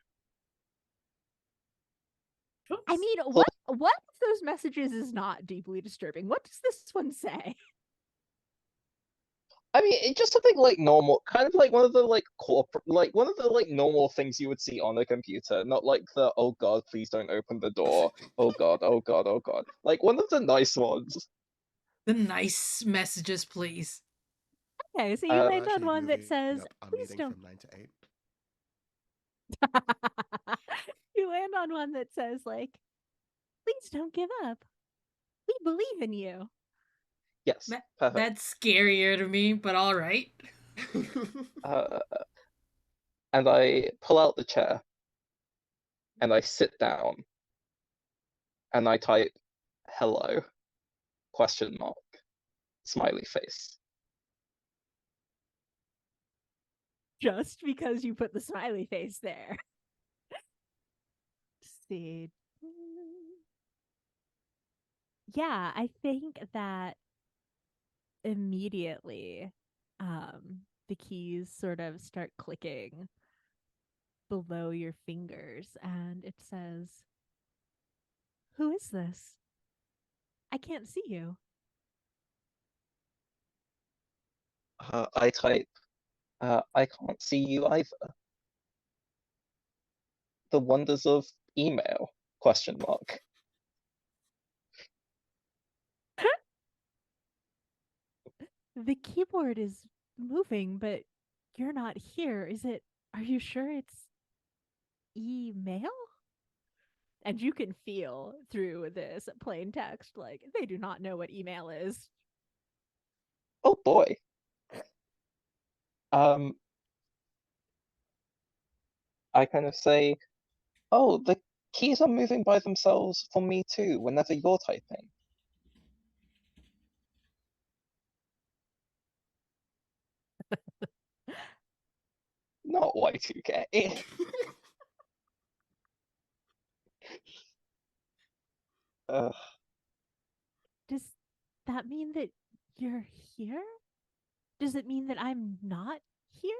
I mean, what of those messages is not deeply disturbing? What does this one say? I mean, it's just something like normal, kind of like one of the like corporate, like one of the like normal things you would see on a computer, not like the oh god, please don't open the door, oh god, oh god, oh god, like one of the nice ones. The nice messages, please. Okay, so you Uh, land on Actually, one that moving says, up our please meeting don't. from 9 to 8. You land on one that says, like, please don't give up. We believe in you. Yes, perfect. That's scarier to me, but all right. Uh, and I pull out the chair and I sit down and I type hello question mark smiley face. Just because you put the smiley face there. Let's see. Yeah, I think that immediately the keys sort of start clicking below your fingers and it says, who is this? I can't see you. I type I can't see you either. The wonders of email question mark. The keyboard is moving, but you're not here. Are you sure it's email? And you can feel through this plain text, like, they do not know what email is. Oh boy. I kind of say, oh, the keys are moving by themselves for me too, whenever you're typing. Not Y2K. Ugh, Does that mean that you're here? Does it mean that I'm not here?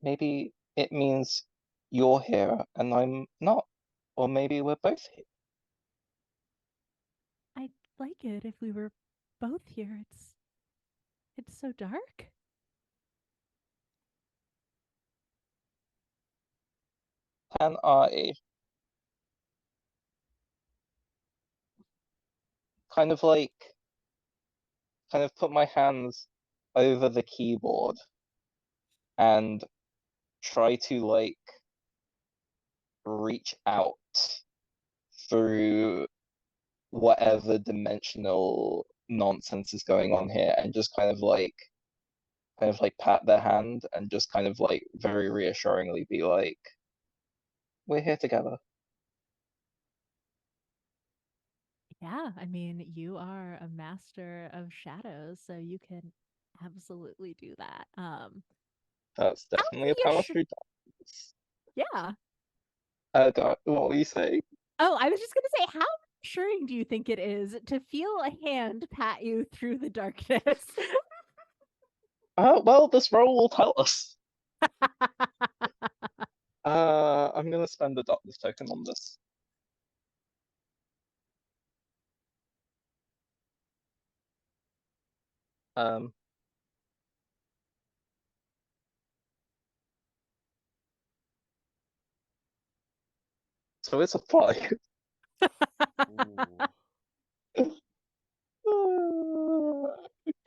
maybe it means you're here and I'm not. Or maybe we're both here. I'd like it if we were both here. It's so dark. Can I kind of like kind of put my hands over the keyboard and try to like reach out through whatever dimensional nonsense is going on here and just kind of like pat their hand and just kind of like very reassuringly be like, we're here together. Yeah, I mean, you are a master of shadows, so you can absolutely do that. That's How definitely a power reassuring. through darkness. Yeah. What were you saying? Oh, I was just gonna say, how reassuring do you think it is to feel a hand pat you through the darkness? Well, this roll will tell us. I'm gonna spend the darkness token on this. Um, so it's a 5.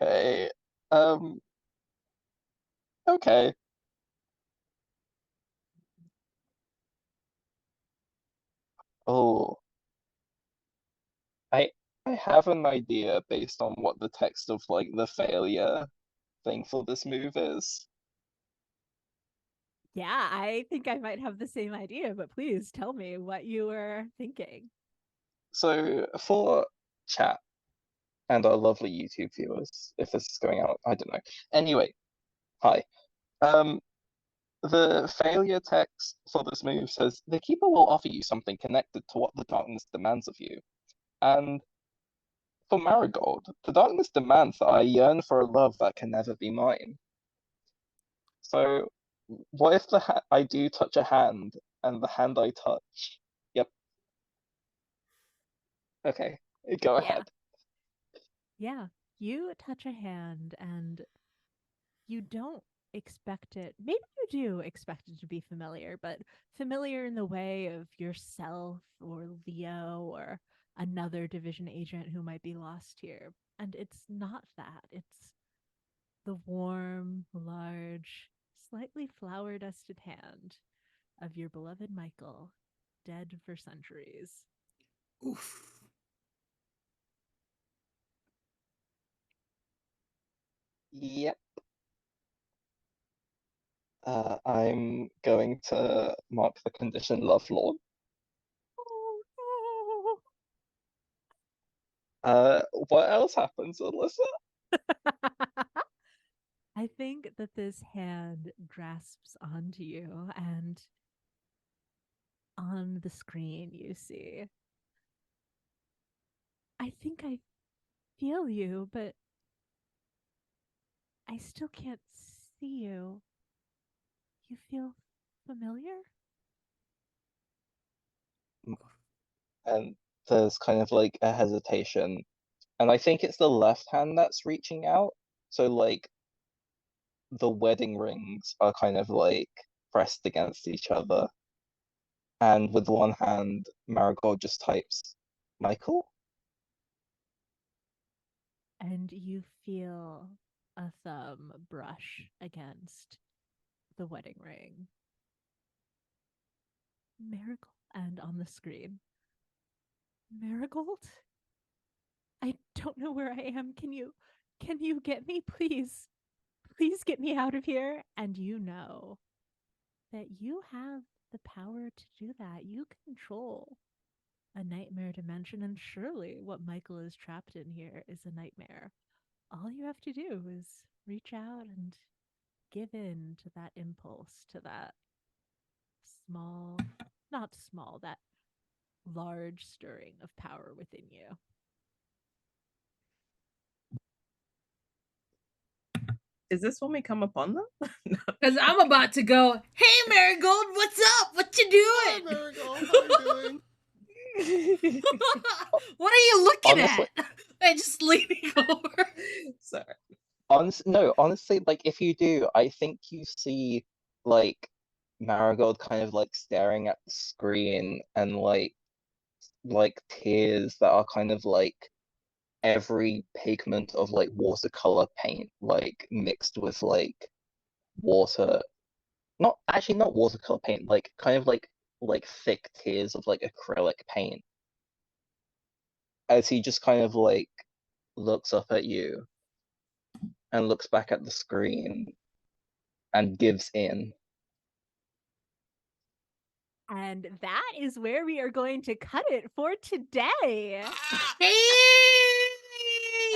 Okay. Um, okay. Oh, I I have an idea based on what the text of like the failure thing for this move is. Yeah, I think I might have the same idea, but please tell me what you were thinking. So for chat and our lovely YouTube viewers, if this is going out, I don't know. Anyway, hi. Um, the failure text for this move says the keeper will offer you something connected to what the darkness demands of you. And for Marigold, the darkness demands that I yearn for a love that can never be mine. So, what if I do touch a hand, and the hand I touch? Yep. Okay, go Yeah. ahead. Yeah. You touch a hand and you don't expect it. Maybe you do expect it to be familiar, but familiar in the way of yourself or Leo or another division agent who might be lost here. And it's not that. It's the warm, large, slightly flower dusted hand of your beloved Michael, dead for centuries. Oof. Yep. I'm going to mark the condition Lovelorn. Oh, What else happens, Alyssa? no. I think that this hand grasps onto you, and on the screen you see, I think I feel you, but I still can't see you. You feel familiar? And there's kind of like a hesitation. And I think it's the left hand that's reaching out. So like the wedding rings are kind of like pressed against each other. And with one hand, Marigold just types, Michael? And you feel a thumb brush against the wedding ring. Marigold. And on the screen, Marigold? I don't know where I am. Can you get me, please? Please get me out of here. And you know that you have the power to do that. You control a nightmare dimension, and surely what Michael is trapped in here is a nightmare. All you have to do is reach out and give in to that impulse, to that small, not small, that large stirring of power within you. Is this when we come upon them? Because I'm about to go, hey, Marigold, what's up? What you Hi, doing? Marigold. How you doing? What are you looking Honestly, at? And just leaning over. Sorry. honestly, like if you do, I think you see like Marigold kind of like staring at the screen and like tears that are kind of like every pigment of like watercolor paint like mixed with like water, not watercolor paint, like kind of like thick tears of like acrylic paint. as he just kind of like looks up at you and looks back at the screen and gives in. And that is where we are going to cut it for today. Hey!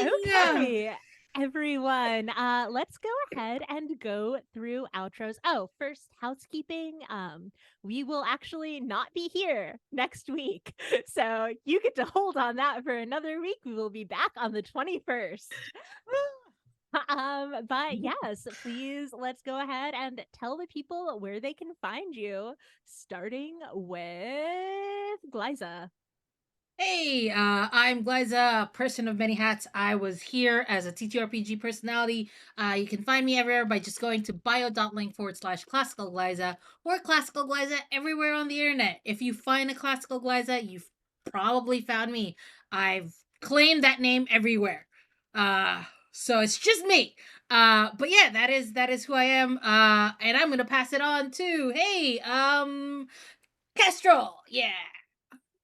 Okay, everyone, let's go ahead and go through outros. Oh, first, housekeeping. We will actually not be here next week, so you get to hold on that for another week. We will be back on the 21st. But yes, please let's go ahead and tell the people where they can find you, starting with Glyza. Hey, I'm Glyza, person of many hats. I was here as a TTRPG personality. You can find me everywhere by just going to bio.link/classical Glyza or classical Glyza everywhere on the internet. If you find a classical Glyza, you've probably found me. I've claimed that name everywhere. So it's just me. But yeah, that is who I am. And I'm gonna pass it on to Kestrel. Yeah.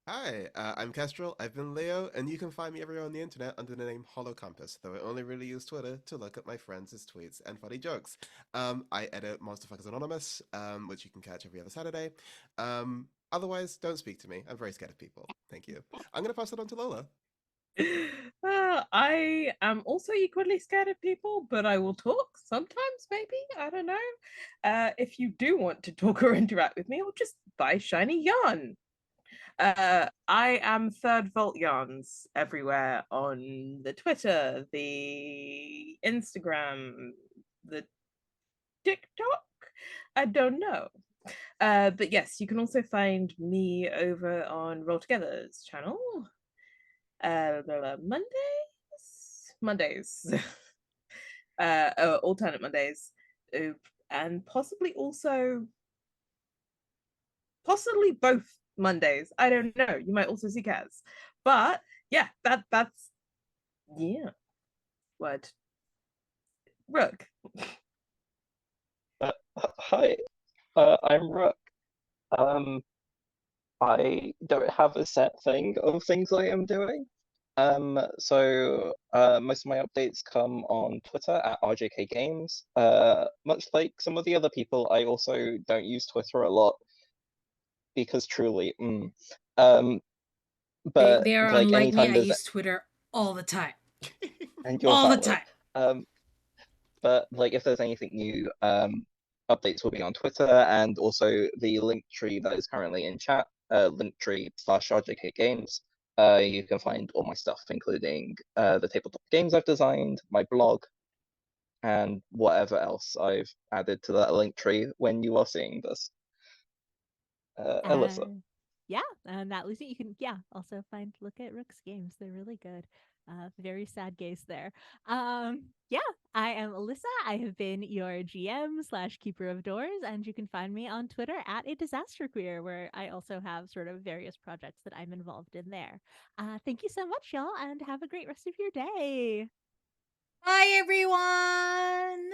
Hi, I'm Kestrel. I've been Leo, and you can find me everywhere on the internet under the name Hollow Compass, though I only really use Twitter to look at my friends' tweets and funny jokes. I edit Monsterfuckers Anonymous, which you can catch every other Saturday. Otherwise, don't speak to me. I'm very scared of people. Thank you. I'm going to pass it on to Lola. I am also equally scared of people, but I will talk sometimes, maybe. I don't know. If you do want to talk or interact with me, or just buy shiny yarn. I am Third Vault Yarns everywhere on the Twitter, the Instagram, the TikTok. I don't know. But yes, you can also find me over on Roll Together's channel. Mondays, alternate Mondays, and possibly both Mondays. I don't know. You might also see Kaz, but yeah, that's yeah. Word. Rook. Hi, I'm Rook. I don't have a set thing of things I am doing. So most of my updates come on Twitter at RJK Games. Much like some of the other people, I also don't use Twitter a lot because truly, but They are like unlike me. anytime I there's use Twitter all the time. and you're All the valid. time. But like if there's anything new, updates will be on Twitter and also the link tree that is currently in chat, linktree/RJK Games. You can find all my stuff, including the tabletop games I've designed, my blog, and whatever else I've added to that link tree when you are seeing this. Alyssa. Yeah, and that Lucy, you can also look at Rook's games. They're really good. Very sad gaze there. Yeah, I am Alyssa. I have been your GM/keeper of doors, and you can find me on Twitter at a disaster queer, where I also have sort of various projects that I'm involved in there. Thank you so much, y'all, and have a great rest of your day. Bye, everyone.